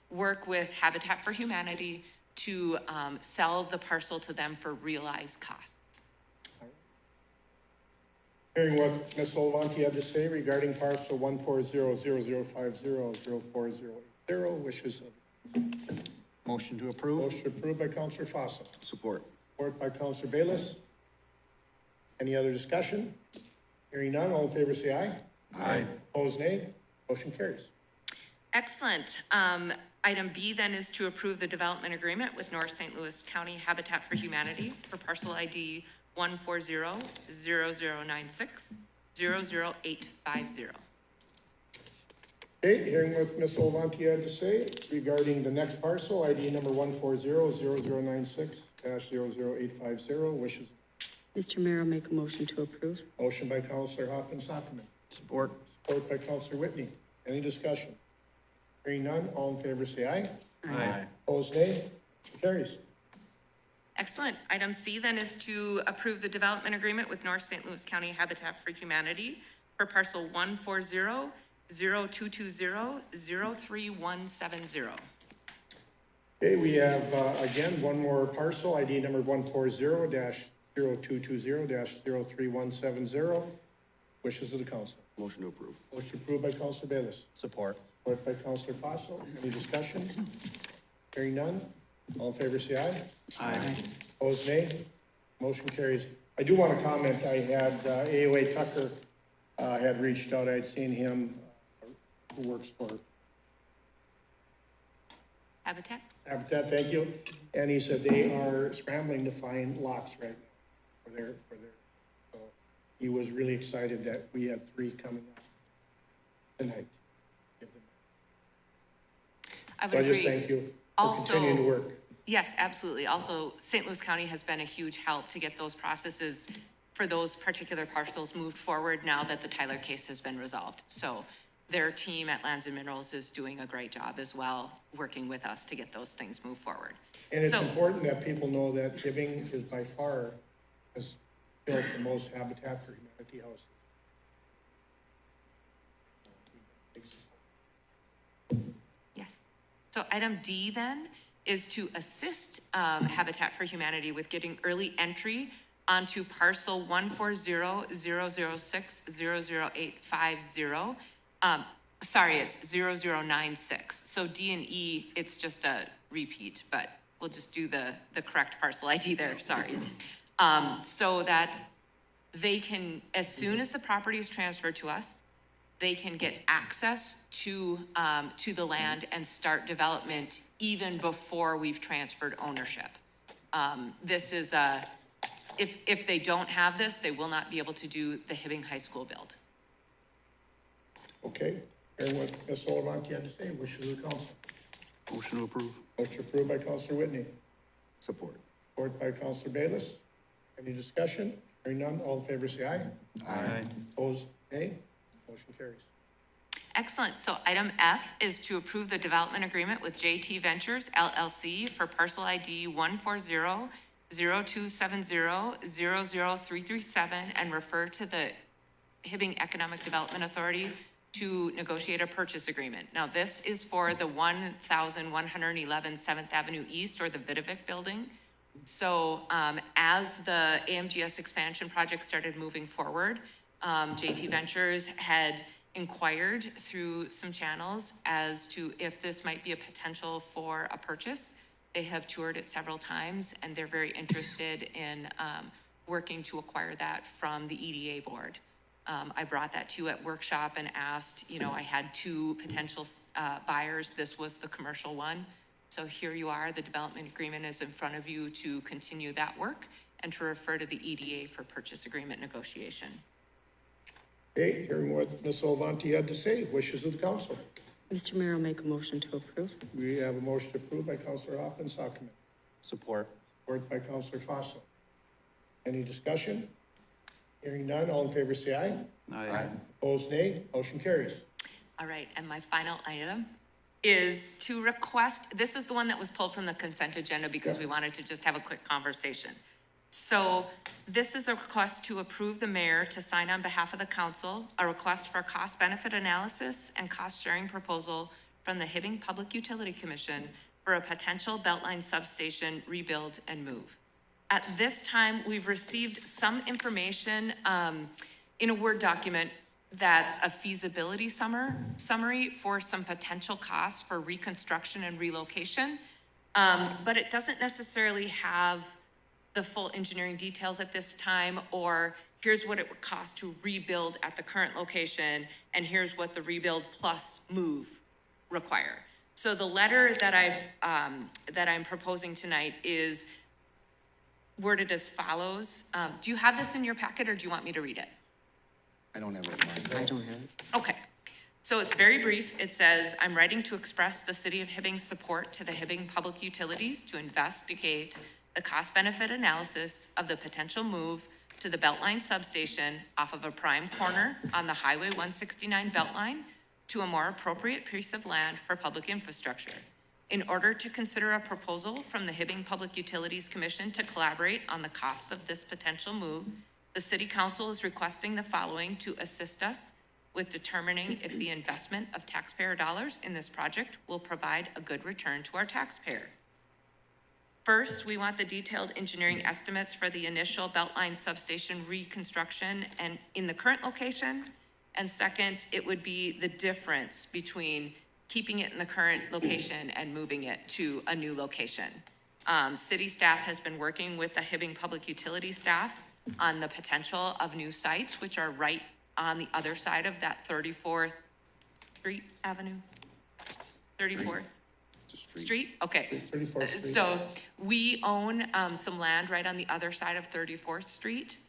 work with Habitat for Humanity to sell the parcel to them for realized costs. Hearing what Ms. Solavanti had to say regarding parcel 140-0050-04080, wishes of Motion to approve. motion approved by Councilor Fossil, Support. support by Councilor Bayless. Any other discussion? Hearing none, all in favor say aye. Aye. Opposed, nay. Motion carries. Excellent. Item B then is to approve the development agreement with North St. Louis County Habitat for Humanity for parcel ID 140-0096-00850. Okay, hearing what Ms. Solavanti had to say regarding the next parcel, ID number 140-0096-00850, wishes. Mr. Mayor, I'll make a motion to approve. Motion by Councilor Hoffman-Sockman, Support. support by Councilor Whitney. Any discussion? Hearing none, all in favor say aye. Aye. Opposed, nay. carries. Excellent. Item C then is to approve the development agreement with North St. Louis County Habitat for Humanity for parcel 140-0220-03170. Okay, we have, again, one more parcel, ID number 140-0220-03170. Wishes of the council. Motion to approve. Motion approved by Counselor Bayless, Support. support by Counselor Fossil. Any discussion? Hearing none. All in favor, say aye. Aye. Opposed, nay. Motion carries. I do want to comment, I had AOA Tucker had reached out, I'd seen him, who works for Habitat? Habitat, thank you. And he said they are scrambling to find lots right now for their, so he was really excited that we had 3 coming up tonight. I would So I just agree. thank you for Also- continuing to work. Yes, absolutely. Also, St. Louis County has been a huge help to get those processes for those particular parcels moved forward now that the Tyler case has been resolved. So their team at Lands and Minerals is doing a great job as well, working with us to get those things moved forward. And it's So- important that people know that Hibbing is by far, has built the most Habitat for Humanity houses. Yes. So item D then is to assist Habitat for Humanity with getting early entry onto parcel 140-006-00850. Sorry, it's 0096. So D and E, it's just a repeat, but we'll just do the correct parcel ID there, sorry. So that they can, as soon as the property is transferred to us, they can get access to the land and start development even before we've transferred ownership. This is if they don't have this, they will not be able to do the Hibbing High School build. Okay, hearing what Ms. Olivanti had to say, wishes of the council. Motion to approve. Motion approved by Counselor Whitney, Support. support by Counselor Bayless. Any discussion? Hearing none, all in favor say aye. Aye. Opposed, nay. Motion carries. Excellent. So item F is to approve the development agreement with JT Ventures LLC for parcel ID 140-0270-00337 and refer to the Hibbing Economic Development Authority to negotiate a purchase agreement. Now, this is for the 1,111 7th Avenue East, or the Vidovic building. So as the AMGS expansion project started moving forward, JT Ventures had inquired through some channels as to if this might be a potential for a purchase. They have toured it several times, and they're very interested in working to acquire that from the EDA board. I brought that to you at workshop and asked, I had 2 potential buyers. This was the commercial one. So here you are, the development agreement is in front of you to continue that work and to refer to the EDA for purchase agreement negotiation. Okay, hearing what Ms. Olivanti had to say, wishes of the council. Mr. Mayor, I'll make a motion to approve. We have a motion approved by Counselor Hoffman Sockman, Support. support by Counselor Fossil. Any discussion? Hearing none, all in favor say aye. Aye. Opposed, nay. Motion carries. All right, and my final item is to request, this is the one that was pulled from the consent agenda because we wanted to just have a quick conversation. So this is a request to approve the mayor to sign on behalf of the council, a request for cost-benefit analysis and cost-sharing proposal from the Hibbing Public Utility Commission for a potential Beltline substation rebuild and move. At this time, we've received some information in a Word document that's a feasibility summary for some potential costs for reconstruction and relocation. But it doesn't necessarily have the full engineering details at this time, or here's what it would cost to rebuild at the current location, and here's what the rebuild plus move require. So the letter that I'm proposing tonight is worded as follows. Do you have this in your packet, or do you want me to read it? I don't have it in mind. I don't have it. Okay, so it's very brief. It says, I'm writing to express the city of Hibbing's support to the Hibbing Public Utilities to investigate the cost-benefit analysis of the potential move to the Beltline substation off of a prime corner on the Highway 169 Beltline to a more appropriate piece of land for public infrastructure. In order to consider a proposal from the Hibbing Public Utilities Commission to collaborate on the costs of this potential move, the city council is requesting the following to assist us with determining if the investment of taxpayer dollars in this project will provide a good return to our taxpayer. First, we want the detailed engineering estimates for the initial Beltline substation reconstruction and in the current location. And second, it would be the difference between keeping it in the current location and moving it to a new location. City staff has been working with the Hibbing Public Utility staff on the potential of new sites, which are right on the other side of that 34th Street Avenue? 34th? Street? Okay. 34th Street. So we own some land right on the other side of 34th Street.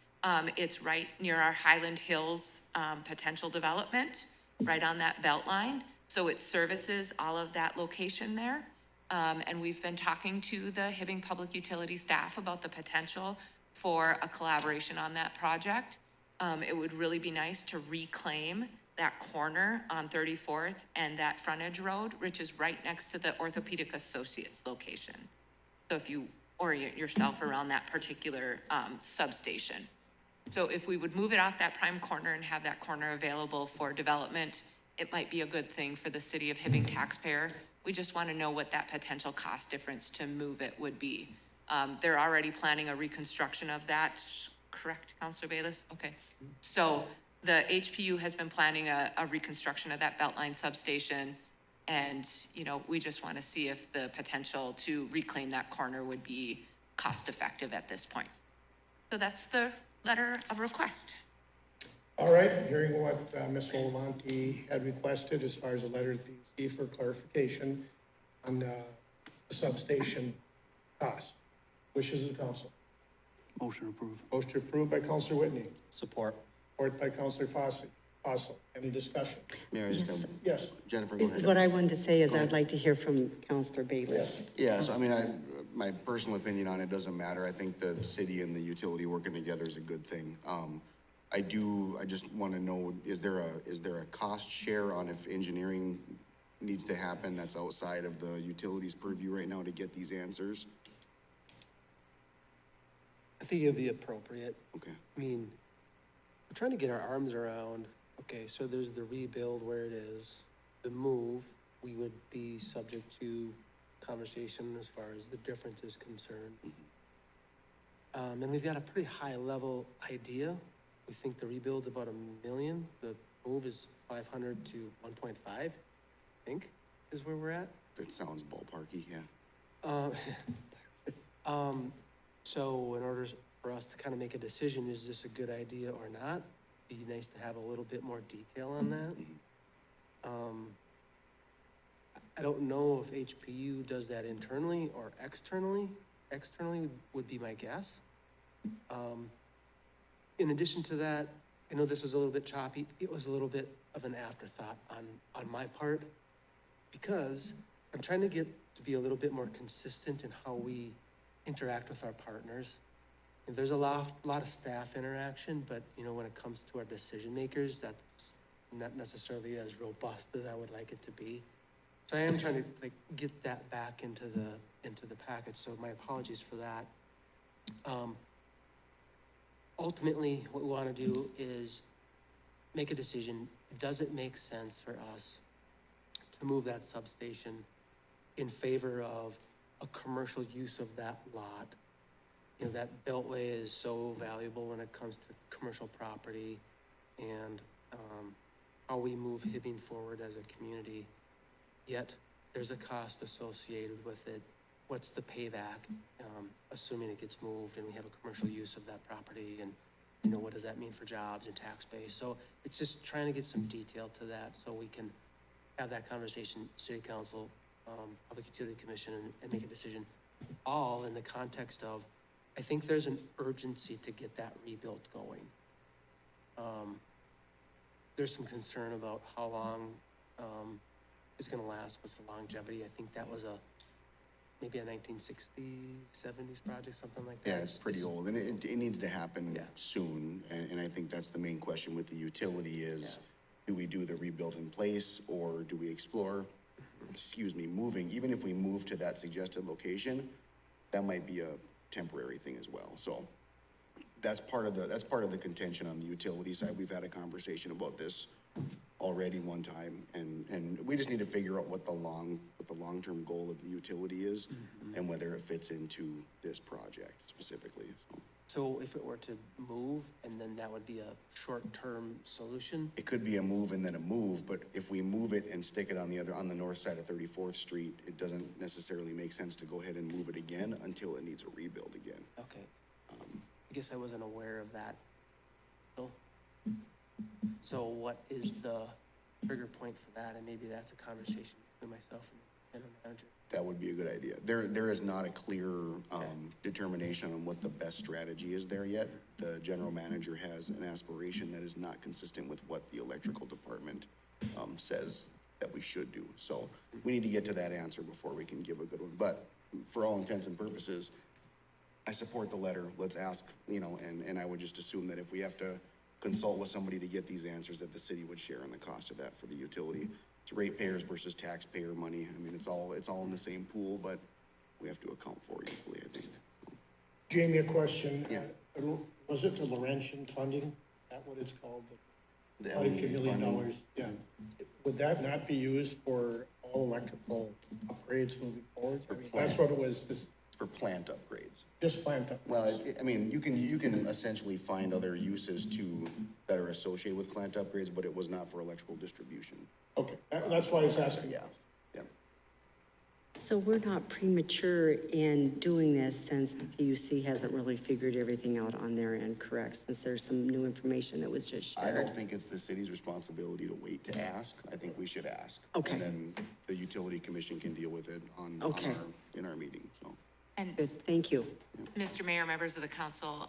It's right near our Highland Hills potential development, right on that belt line. So it services all of that location there. And we've been talking to the Hibbing Public Utility staff about the potential for a collaboration on that project. It would really be nice to reclaim that corner on 34th and that frontage road, which is right next to the Orthopedic Associates location. So if you orient yourself around that particular substation. So if we would move it off that prime corner and have that corner available for development, it might be a good thing for the city of Hibbing taxpayer. We just want to know what that potential cost difference to move it would be. They're already planning a reconstruction of that, correct, Councilor Bayless? Okay. So the HPU has been planning a reconstruction of that Beltline substation. And, you know, we just want to see if the potential to reclaim that corner would be cost effective at this point. So that's the letter of request. All right, hearing what Ms. Olamonte had requested as far as a letter to the DEC for clarification on the substation cost. Wishes of the council. Motion approved. Motion approved by Councilor Whitney, Support. support by Councilor Fossil. Any discussion? Mayor, I just Yes. have- Yes. Jennifer, go ahead. What I wanted to say is Go ahead. I'd like to hear from Counselor Bayless. Yeah, so I mean, my personal opinion on it doesn't matter. I think the city and the utility working together is a good thing. I just want to know, is there a cost share on if engineering needs to happen that's outside of the utilities purview right now to get these answers? I think it'd be appropriate. Okay. I mean, we're trying to get our arms around, okay, so there's the rebuild where it is. The move, we would be subject to conversation as far as the difference is concerned. And we've got a pretty high level idea. We think the rebuild's about $1 million. The move is 500 to 1.5, I think, is where we're at. That sounds ballparky, yeah. So in order for us to kind of make a decision, is this a good idea or not? Be nice to have a little bit more detail on that. I don't know if HPU does that internally or externally. Externally would be my guess. In addition to that, I know this was a little bit choppy. It was a little bit of an afterthought on my part because I'm trying to get to be a little bit more consistent in how we interact with our partners. And there's a lot of staff interaction, but you know, when it comes to our decision makers, that's not necessarily as robust as I would like it to be. So I am trying to like get that back into the package. So my apologies for that. Ultimately, what we want to do is make a decision. Does it make sense for us to move that substation in favor of a commercial use of that lot? You know, that beltway is so valuable when it comes to commercial property and how we move Hibbing forward as a community. Yet, there's a cost associated with it. What's the payback, assuming it gets moved and we have a commercial use of that property? And, you know, what does that mean for jobs and tax base? So it's just trying to get some detail to that so we can have that conversation, City Council, Public Utility Commission, and make a decision, all in the context of, I think there's an urgency to get that rebuild going. There's some concern about how long it's gonna last, what's the longevity. I think that was maybe a 1960s, 70s project, something like that. Yeah, it's pretty old, and it needs to happen Yeah. soon, and I think that's the main question with the utility is, do we do the rebuild in place, or do we explore? moving, even if we move to that suggested location, that might be a temporary thing as well. So that's part of the contention on the utility side. We've had a conversation about this already one time, and we just need to figure out what the long-term goal of the utility is and whether it fits into this project specifically, so. So if it were to move, and then that would be a short-term solution? It could be a move and then a move, but if we move it and stick it on the north side of 34th Street, it doesn't necessarily make sense to go ahead and move it again until it needs a rebuild again. Okay. I guess I wasn't aware of that. So what is the trigger point for that? And maybe that's a conversation between myself and the manager. That would be a good idea. There is not a clear, determination on what the best strategy is there yet. The general manager has an aspiration that is not consistent with what the electrical department, says that we should do. So we need to get to that answer before we can give a good one. But for all intents and purposes, I support the letter. Let's ask, and I would just assume that if we have to consult with somebody to get these answers, that the city would share in the cost of that for the utility. It's ratepayers versus taxpayer money. I mean, it's all in the same pool, but we have to account for it equally, I think. Jamie, a question. Yeah. Was it the Laurentian funding? Is that what it's called? The Quite a few LEA million funding. dollars, yeah. Would that not be used for all electrical upgrades moving forward? I mean, that's what it was, For plant upgrades. just plant upgrades. Well, I mean, you can essentially find other uses that are associated with plant upgrades, but it was not for electrical distribution. Okay, that's why I was asking. Yeah, yeah. So we're not premature in doing this since the PUC hasn't really figured everything out on their end, correct? Since there's some new information that was just I shared. don't think it's the city's responsibility to wait to ask. I think we should ask. Okay. And then the utility commission can deal with it Okay. in our meeting, so. And Good, thank you. Mr. Mayor, members of the council,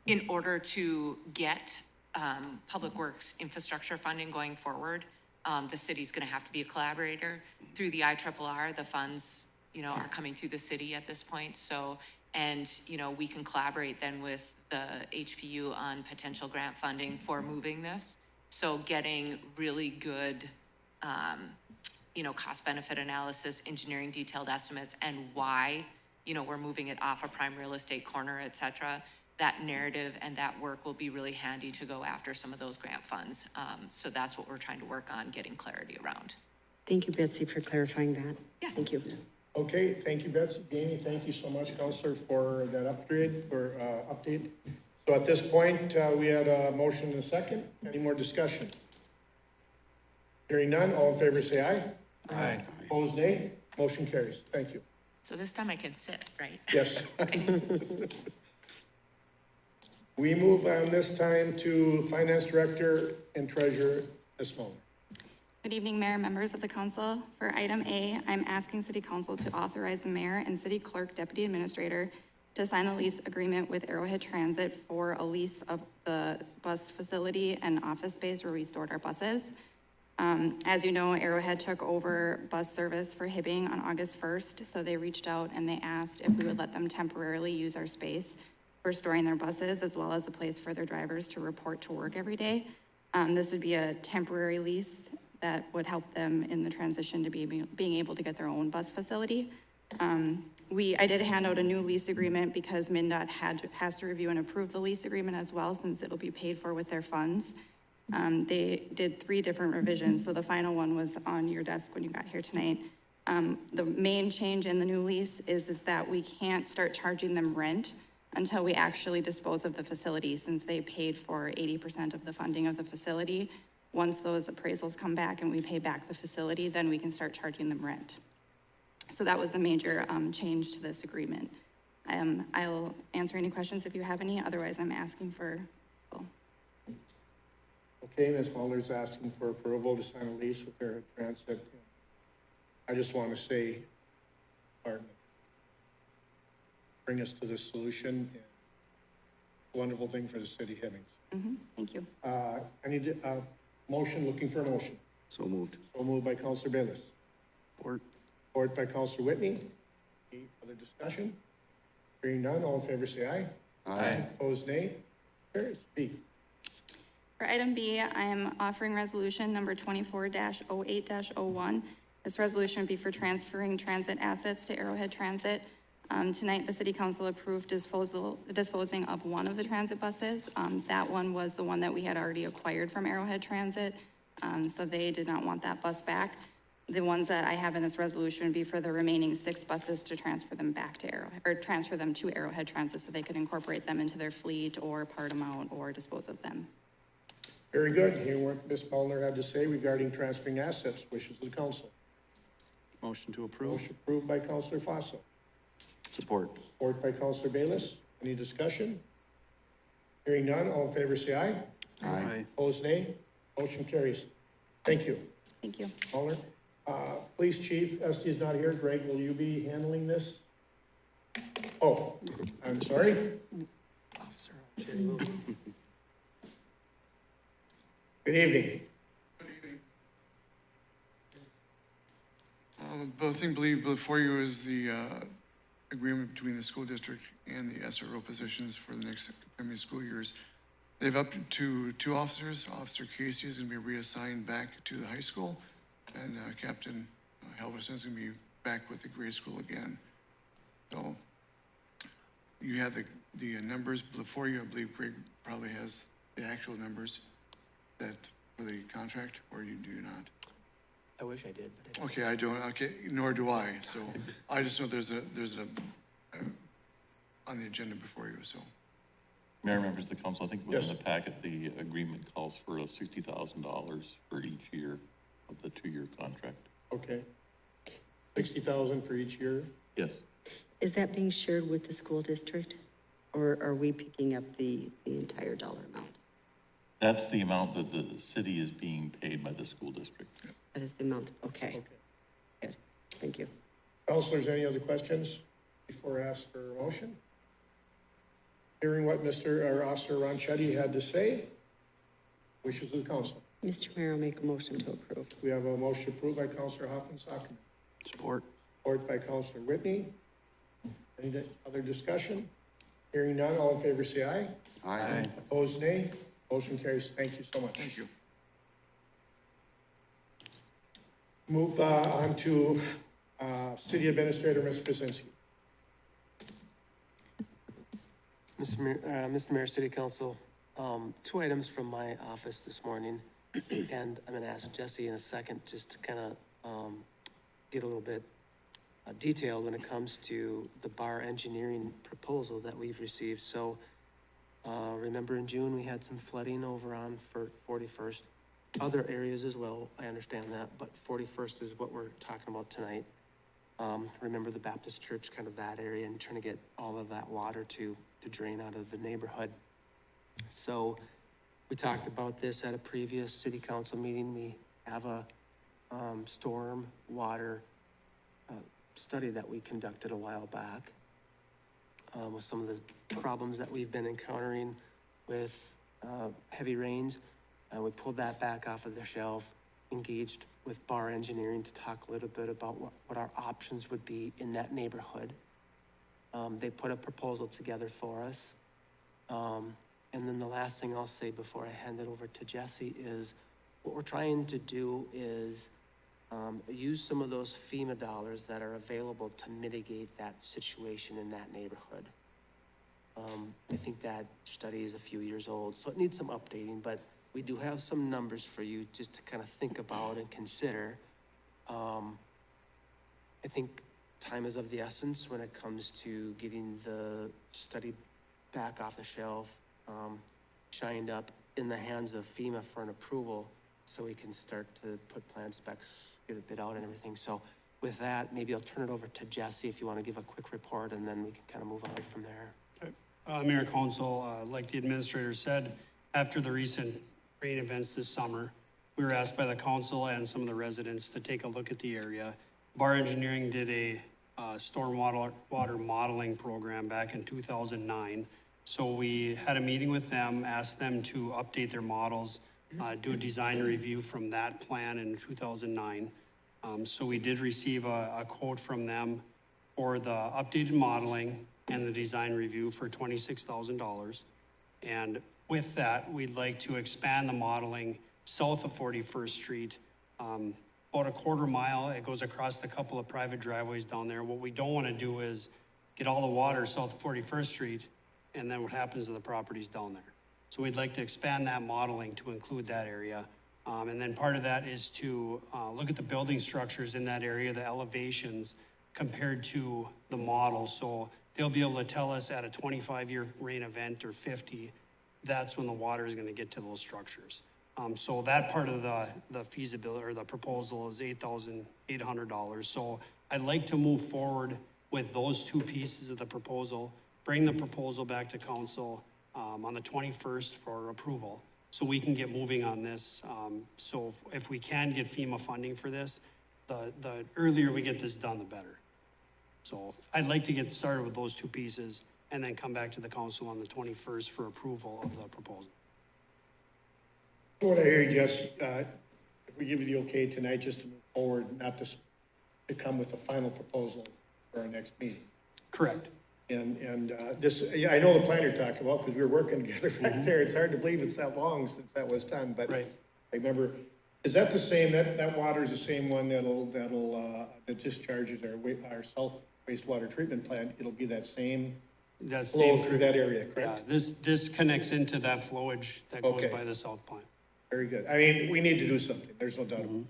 in order to get Public Works infrastructure funding going forward, the city's gonna have to be a collaborator. Through the IRRR, the funds, are coming through the city at this point, so, and, we can collaborate then with the HPU on potential grant funding for moving this. So getting really good, cost-benefit analysis, engineering detailed estimates, and why, we're moving it off a prime real estate corner, et cetera, that narrative and that work will be really handy to go after some of those grant funds. So that's what we're trying to work on, getting clarity around. Thank you, Betsy, for clarifying that. Yes. Thank you. Okay, thank you, Betsy. Jamie, thank you so much, Counselor, for that upgrade or update. So at this point, we had a motion and a second. Any more discussion? Hearing none, all in favor say aye. Aye. Opposed, nay. Motion carries. Thank you. So this time I can sit, right? Yes. We move on this time to Finance Director and Treasurer, Ms. Muller. Good evening, Mayor, members of the council. For item A, I'm asking City Council to authorize the mayor and city clerk deputy administrator to sign a lease agreement with Arrowhead Transit for a lease of the bus facility and office space where we stored our buses. As you know, Arrowhead took over bus service for Hibbing on August 1st, so they reached out and they asked if we would let them temporarily use our space for storing their buses, as well as a place for their drivers to report to work every day. This would be a temporary lease that would help them in the transition to being able to get their own bus facility. I did hand out a new lease agreement because MnDOT has to review and approve the lease agreement as well, since it'll be paid for with their funds. They did 3 different revisions, so the final one was on your desk when you got here tonight. The main change in the new lease is that we can't start charging them rent until we actually dispose of the facility, since they paid for 80% of the funding of the facility. Once those appraisals come back and we pay back the facility, then we can start charging them rent. So that was the major change to this agreement. I'll answer any questions if you have any, otherwise I'm asking for. Okay, Ms. Muller's asking for approval to sign a lease with Arrowhead Transit. I just want to say, pardon, bring us to this solution. Wonderful thing for the city of Hibbing. Thank you. I need a motion, looking for a motion. So moved. So moved by Counselor Bayless. Support by Counselor Whitney. Any other discussion? Hearing none, all in favor say aye. Aye. Opposed, nay. Carries. B. For item B, I am offering resolution number 24-08-01. This resolution would be for transferring transit assets to Arrowhead Transit. Tonight, the city council approved disposing of one of the transit buses. That one was the one that we had already acquired from Arrowhead Transit, so they did not want that bus back. The ones that I have in this resolution would be for the remaining 6 buses to transfer them back to Arrowhead, or transfer them to Arrowhead Transit so they could incorporate them into their fleet or part them out or dispose of them. Very good. Hearing what Ms. Mulliner had to say regarding transferring assets, wishes of the council. Motion to approve. Motion approved by Counselor Fossil, Support. support by Counselor Bayless. Any discussion? Hearing none, all in favor say aye. Aye. Opposed, nay. Motion carries. Thank you. Thank you. Mulliner. Police Chief, Esty is not here. Greg, will you be handling this? Oh, I'm sorry. Officer, Sherry will. Good evening. The thing believe before you is the agreement between the school district and the SRO positions for the next coming school years. They've up to 2 officers. Officer Casey is going to be reassigned back to the high school, and Captain Helverson is going to be back with the grade school again. So you have the numbers before you. I believe Greg probably has the actual numbers that for the contract, or you do not. I wish I did, but I don't. Okay, I don't, okay, nor do I, so I just know there's a, on the agenda before you, so. Mayor, members of the council, I think within Yes. the packet, the agreement calls for $60,000 for each year of the 2-year contract. Okay. 60,000 for each year. Yes. Is that being shared with the school district? Or are we picking up the entire dollar amount? That's the amount that the city is being paid by the school district. That is the amount, okay. Good, thank you. Counselors, any other questions before I ask for a motion? Hearing what Officer Ronchetti had to say, wishes of the council. Mr. Mayor, I'll make a motion to approve. We have a motion approved by Counselor Hoffman-Sockman, Support. support by Counselor Whitney. Any other discussion? Hearing none, all in favor say aye. Aye. Opposed, nay. Motion carries. Thank you so much. Thank you. Move on to City Administrator, Mr. Kaczynski. Mr. Mayor, City Council, 2 items from my office this morning, and I'm gonna ask Jesse in a second just to kind of get a little bit detailed when it comes to the bar engineering proposal that we've received. So, remember in June, we had some flooding over on 41st, other areas as well, I understand that, but 41st is what we're talking about tonight. Remember the Baptist church, kind of that area, and trying to get all of that water to drain out of the neighborhood. So we talked about this at a previous city council meeting. We have a storm water study that we conducted a while back with some of the problems that we've been encountering with heavy rains. We pulled that back off of the shelf, engaged with bar engineering to talk a little bit about what our options would be in that neighborhood. They put a proposal together for us. And then the last thing I'll say before I hand it over to Jesse is what we're trying to do is use some of those FEMA dollars that are available to mitigate that situation in that neighborhood. I think that study is a few years old, so it needs some updating, but we do have some numbers for you just to kind of think about and consider. I think time is of the essence when it comes to getting the study back off the shelf, shined up in the hands of FEMA for an approval so we can start to put plan specs, get a bid out and everything. So with that, maybe I'll turn it over to Jesse if you want to give a quick report, and then we can kind of move on from there. Mayor, Council, like the administrator said, after the recent rain events this summer, we were asked by the council and some of the residents to take a look at the area. Bar Engineering did a storm water modeling program back in 2009. So we had a meeting with them, asked them to update their models, do a design review from that plan in 2009. So we did receive a quote from them for the updated modeling and the design review for $26,000. And with that, we'd like to expand the modeling south of 41st Street about a quarter mile. It goes across the couple of private driveways down there. What we don't want to do is get all the water south 41st Street, and then what happens to the properties down there. So we'd like to expand that modeling to include that area. And then part of that is to look at the building structures in that area, the elevations compared to the model. So they'll be able to tell us at a 25-year rain event or 50, that's when the water is gonna get to those structures. So that part of the feasibility or the proposal is $8,800. So I'd like to move forward with those two pieces of the proposal, bring the proposal back to council on the 21st for approval, so we can get moving on this. So if we can get FEMA funding for this, the earlier we get this done, the better. So I'd like to get started with those two pieces and then come back to the council on the 21st for approval of the proposal. What I hear you, Jess, if we give you the okay tonight, just to move forward, not to come with a final proposal for our next meeting. Correct. And this, yeah, I know the plan you're talking about, because we were working together back there. It's hard to believe it's that long since that was done, but Right. I remember, is that the same, that water is the same one that discharges our south wastewater treatment plant? It'll be that same That's flow through that area, Yeah, correct? this connects into that flowage that goes Okay. by the south plant. Very good. I mean, we need to do something. There's no doubt about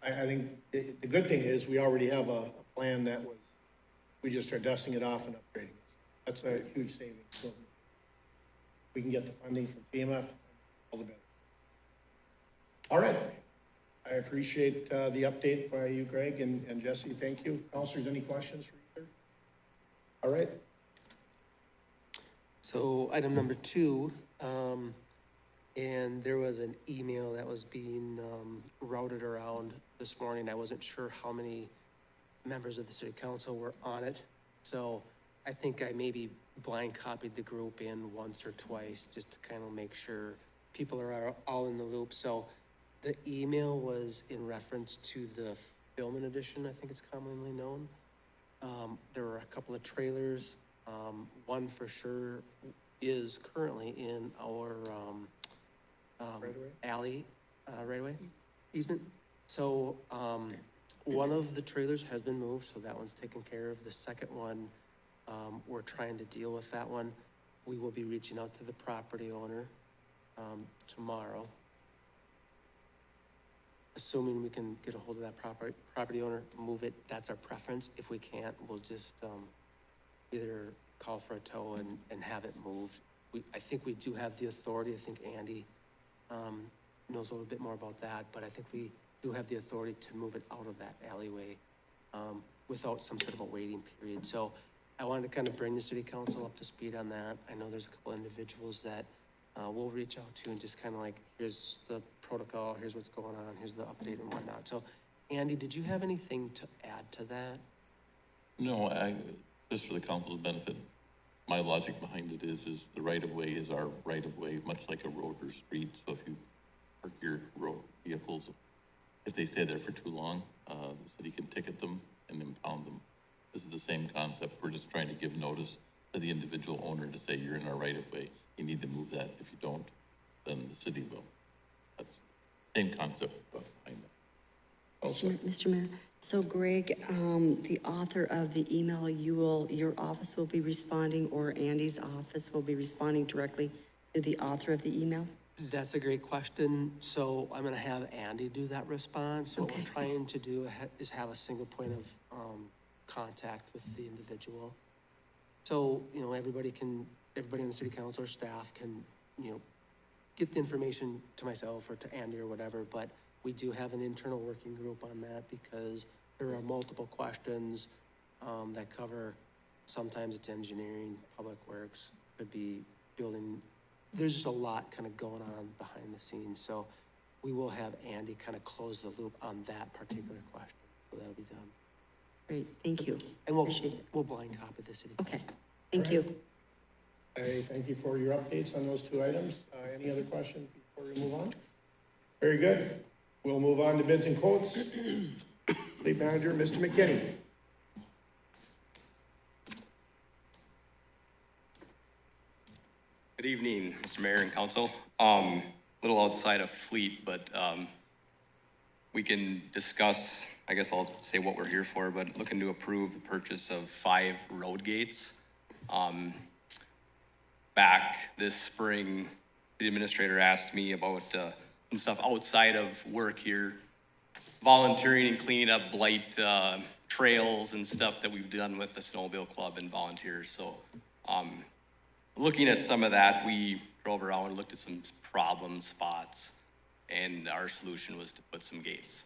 it. I think the good thing is we already have a plan that was, we just are dusting it off and upgrading it. That's a huge savings. So we can get the funding from FEMA, all the better. All right. I appreciate the update by you, Greg, and Jesse. Thank you. Counselors, any questions for either? All right. So item number 2, and there was an email that was being routed around this morning. I wasn't sure how many members of the city council were on it. So I think I maybe blind copied the group in once or twice just to kind of make sure people are all in the loop. So the email was in reference to the Philman edition, I think it's commonly known. There were a couple of trailers. One for sure is currently in our alley, right away, easement. So one of the trailers has been moved, so that one's taken care of. The second one, we're trying to deal with that one. We will be reaching out to the property owner tomorrow. Assuming we can get a hold of that property owner, move it, that's our preference. If we can't, we'll just either call for a tow and have it moved. I think we do have the authority. I think Andy knows a little bit more about that, but I think we do have the authority to move it out of that alleyway without some sort of a waiting period. So I wanted to kind of bring the city council up to speed on that. I know there's a couple individuals that we'll reach out to and just kind of like, here's the protocol, here's what's going on, here's the update and whatnot. So Andy, did you have anything to add to that? No, just for the council's benefit, my logic behind it is the right-of-way is our right-of-way, much like a road or street. So if you park your road vehicles, if they stay there for too long, the city can ticket them and impound them. This is the same concept. We're just trying to give notice to the individual owner to say, you're in our right-of-way. You need to move that. If you don't, then the city will. That's the same concept behind that. Mr. Mayor, so Greg, the author of the email, your office will be responding, or Andy's office will be responding directly to the author of the email? That's a great question. So I'm gonna have Andy do that response. What we're trying to do is have a single point of contact with the individual. So, you know, everybody in the city council or staff can, you know, get the information to myself or to Andy or whatever, but we do have an internal working group on that because there are multiple questions that cover, sometimes it's engineering, public works, could be building. There's just a lot kind of going on behind the scenes. So we will have Andy kind of close the loop on that particular question. So that'll be done. Great, thank you. And Appreciate it. we'll blind copy the city. Okay, thank you. I thank you for your updates on those two items. Any other questions before we move on? Very good. We'll move on to bids and quotes. Fleet Manager, Mr. McKinney. Good evening, Mr. Mayor and Council. Little outside of fleet, but we can discuss, I guess I'll say what we're here for, but looking to approve the purchase of 5 road gates. Back this spring, the administrator asked me about some stuff outside of work here, volunteering and cleaning up blight trails and stuff that we've done with the Snowmobile Club and volunteers. So looking at some of that, we drove around and looked at some problem spots, and our solution was to put some gates,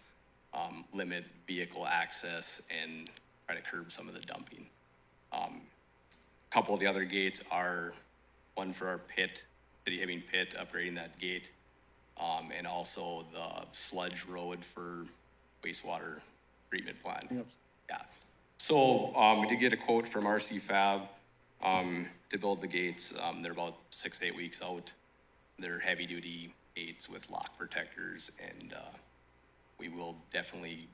limit vehicle access and try to curb some of the dumping. A couple of the other gates are one for our pit, City Hibbing pit, upgrading that gate, and also the sludge road for wastewater treatment plant. Yep. Yeah. So, we did get a quote from RC Fab, to build the gates. They're about 6 to 8 weeks out. They're heavy duty gates with lock protectors, and, we will definitely,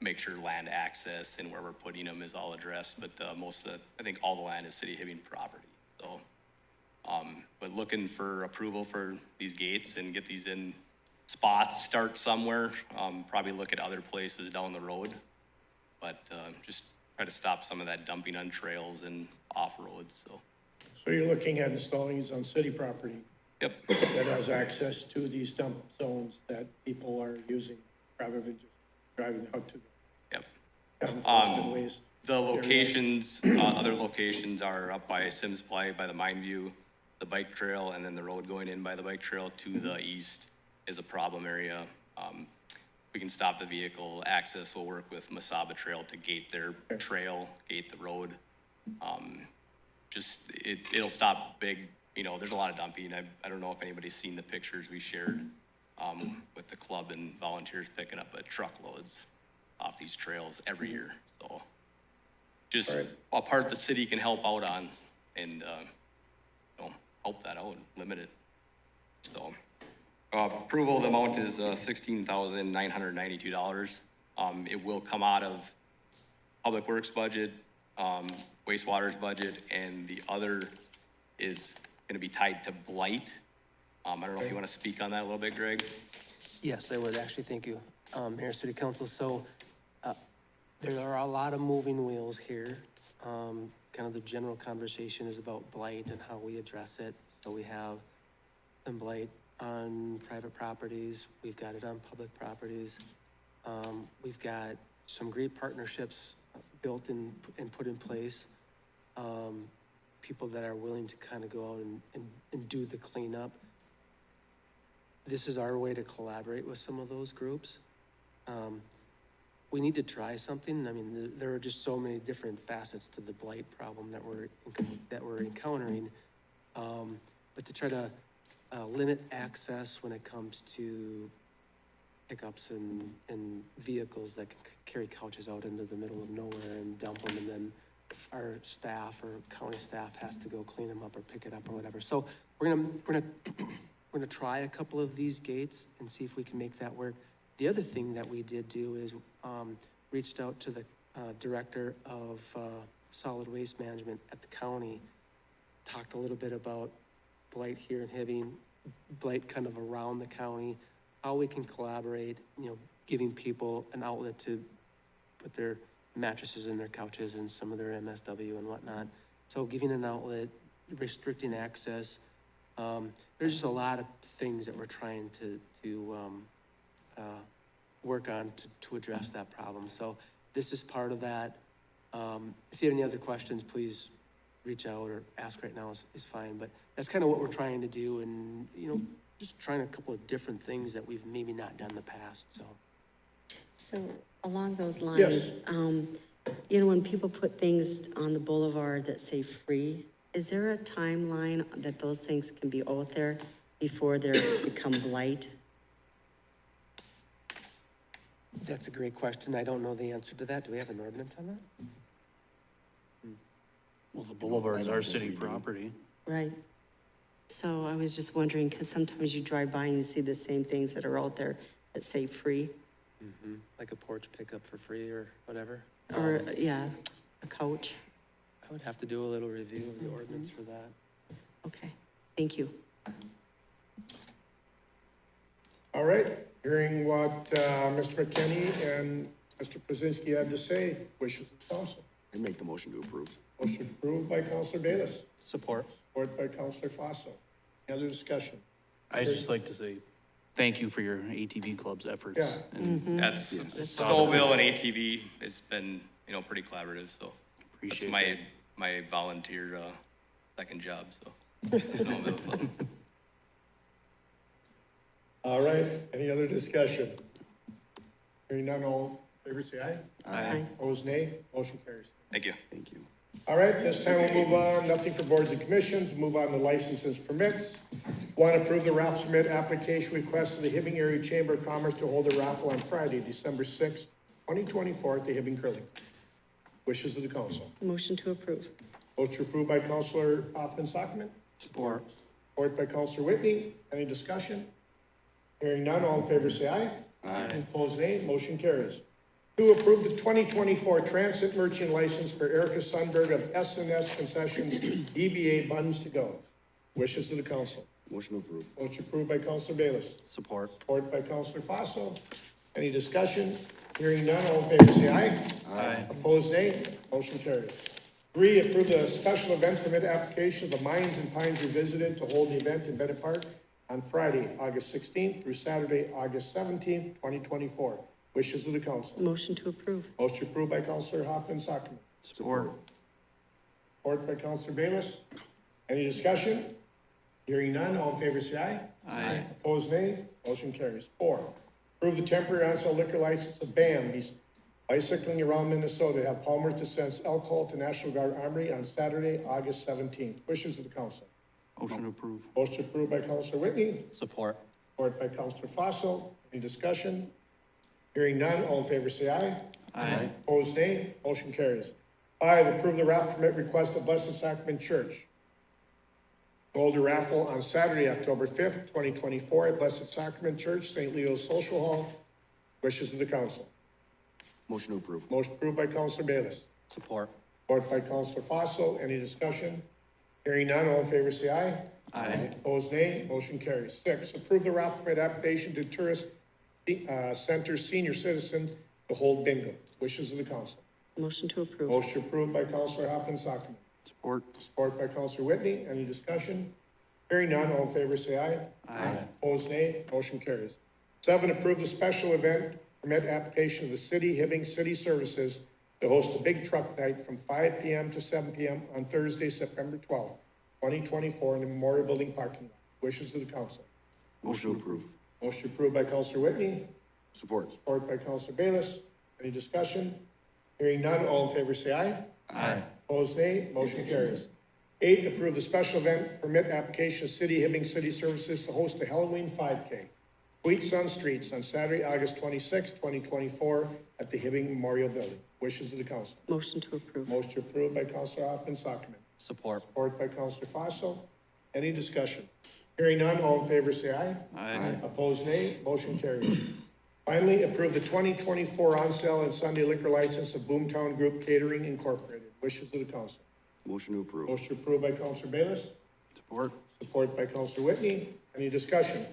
make sure land access and where we're putting them is all addressed, but, most of the, I think all the land is City Hibbing property, so. But looking for approval for these gates and get these in spots, start somewhere, probably look at other places down the road. But, just try to stop some of that dumping on trails and off roads, so. So you're looking at installing these on city property Yep, that has access to these dump zones that people are using rather than just driving out to yep. the compost and waste. The locations, other locations are up by Sims Ply, by the Mine View, the bike trail, and then the road going in by the bike trail to the east is a problem area. We can stop the vehicle access. We'll work with Masaba Trail to gate their trail, gate the road. It'll stop big, there's a lot of dumping. I don't know if anybody's seen the pictures we shared, with the club and volunteers picking up truckloads off these trails every year, so. Just a part the city can help out on and, help that out, limit it. So, approval of the amount is $16,992. It will come out of Public Works budget, wastewater's budget, and the other is gonna be tied to blight. I don't know if you wanna speak on that a little bit, Greg? Yes, I would actually, thank you, Mayor, City Council. So, there are a lot of moving wheels here. Kind of the general conversation is about blight and how we address it. So we have some blight on private properties, we've got it on public properties. We've got some great partnerships built and put in place. People that are willing to kind of go out and do the cleanup. This is our way to collaborate with some of those groups. We need to try something. I mean, there are just so many different facets to the blight problem that we're encountering. But to try to limit access when it comes to pickups and vehicles that can carry couches out into the middle of nowhere and dump them, and then our staff or county staff has to go clean them up or pick it up or whatever. So we're gonna try a couple of these gates and see if we can make that work. The other thing that we did do is reached out to the director of solid waste management at the county, talked a little bit about blight here in Hibbing, blight kind of around the county, how we can collaborate, giving people an outlet to put their mattresses in their couches and some of their MSW and whatnot. So giving an outlet, restricting access. There's just a lot of things that we're trying to work on to address that problem. So this is part of that. If you have any other questions, please reach out or ask right now is fine. But that's kind of what we're trying to do, and, just trying a couple of different things that we've maybe not done in the past, so. So along those lines, Yes. When people put things on the boulevard that say free, is there a timeline that those things can be out there before they become blight? That's a great question. I don't know the answer to that. Do we have an ordinance on that? Well, the boulevard is our city property. Right. So I was just wondering, because sometimes you drive by and you see the same things that are out there that say free. Mm-hmm. Like a porch pickup for free or whatever? Or, yeah, a couch. I would have to do a little review of the ordinance for that. Okay, thank you. All right, hearing what Mr. McKinney and Mr. Krasinski had to say, wishes of the council. I make the motion to approve. Motion approved by Counselor Bayless, Support. support by Counselor Fossil. Any other discussion? I'd just like to say, thank you for your ATV club's efforts. Yeah. And That's, Stouffville and ATV, it's been, pretty collaborative, so. That's Appreciate my volunteer, second job, so. Snowmobile Club. All right, any other discussion? Hearing none, all in favor say aye. Aye. Opposed, nay. Motion carries. Thank you. Thank you. All right, this time we'll move on, nothing for boards and commissions, move on to licenses, permits. One, approve the raffle permit application request of the Hibbing Area Chamber of Commerce to hold a raffle on Friday, December 6th, 2024 at the Hibbing Curling. Wishes of the council. Motion to approve. Motion approved by Counselor Hoffman Sockman, support. support by Counselor Whitney. Any discussion? Hearing none, all in favor say aye. Aye. Opposed, nay. Motion carries. Two, approve the 2024 transit merchant license for Erica Sundberg of S&S Concessions, DBA Buns to Go. Wishes of the council. Motion approved. Motion approved by Counselor Bayless, Support. support by Counselor Fossil. Any discussion? Hearing none, all in favor say aye. Aye. Opposed, nay. Motion carries. Three, approve the special event permit application of the Mines and Pines Revisited to hold the event in Bennett Park on Friday, August 16th through Saturday, August 17th, 2024. Wishes of the council. Motion to approve. Motion approved by Counselor Hoffman Sockman, Support. support by Counselor Bayless. Any discussion? Hearing none, all in favor say aye. Aye. Opposed, nay. Motion carries. Four, approve the temporary on-sale liquor license of BAM, bicycling around Minnesota, to have Palmer's dispense alcohol to National Guard Armory on Saturday, August 17th. Wishes of the council. Motion to approve. Motion approved by Counselor Whitney, Support. support by Counselor Fossil. Any discussion? Hearing none, all in favor say aye. Aye. Opposed, nay. Motion carries. Five, approve the raffle permit request of Blessed Sacrament Church. Hold a raffle on Saturday, October 5th, 2024 at Blessed Sacrament Church, St. Leo's Social Hall. Wishes of the council. Motion to approve. Motion approved by Counselor Bayless, Support. support by Counselor Fossil. Any discussion? Hearing none, all in favor say aye. Aye. Opposed, nay. Motion carries. Six, approve the raffle permit application to Tourist Center Senior Citizen to hold bingo. Wishes of the council. Motion to approve. Motion approved by Counselor Hoffman Sockman, Support. support by Counselor Whitney. Any discussion? Hearing none, all in favor say aye. Aye. Opposed, nay. Motion carries. Seven, approve the special event permit application of the city, Hibbing City Services to host a big truck night from 5 p.m. to 7 p.m. on Thursday, September 12th, 2024 in the Memorial Building parking lot. Wishes of the council. Motion to approve. Motion approved by Counselor Whitney, Support. support by Counselor Bayless. Any discussion? Hearing none, all in favor say aye. Aye. Opposed, nay. Motion carries. Eight, approve the special event permit application of City Hibbing City Services to host a Halloween 5K. Tweets on Streets on Saturday, August 26, 2024 at the Hibbing Memorial Building. Wishes of the council. Motion to approve. Motion approved by Counselor Hoffman Sockman, Support. support by Counselor Fossil. Any discussion? Hearing none, all in favor say aye. Aye. Opposed, nay. Motion carries. Finally, approve the 2024 on-sale and Sunday liquor license of Boomtown Group Catering Incorporated. Wishes of the council. Motion to approve. Motion approved by Counselor Bayless, Support. support by Counselor Whitney. Any discussion?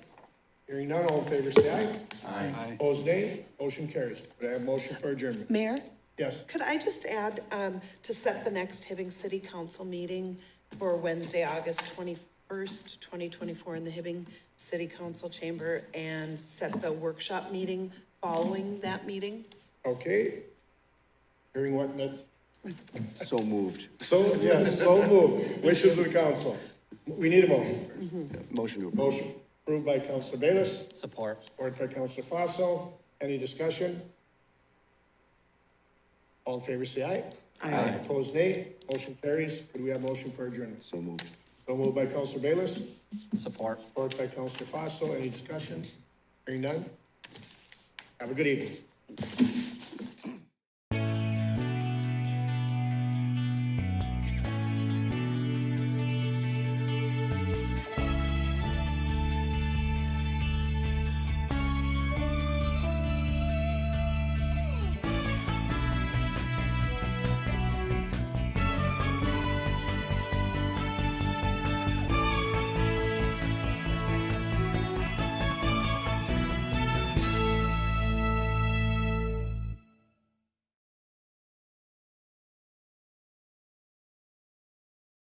Hearing none, all in favor say aye. Aye. Opposed, nay. Motion carries. Could I have a motion for adjournment? Mayor, Yes. could I just add, to set the next Hibbing City Council meeting for Wednesday, August 21st, 2024 in the Hibbing City Council Chamber, and set the workshop meeting following that meeting? Okay. Hearing what, Ned? So moved. So, yes, so moved. Wishes of the council. We need a motion. Motion to approve. Motion approved by Counselor Bayless, Support. support by Counselor Fossil. Any discussion? All in favor, say aye. Aye. Opposed, nay. Motion carries. Could we have motion for adjournment? So moved. So moved by Counselor Bayless, Support. support by Counselor Fossil. Any discussion? Hearing none? Have a good evening.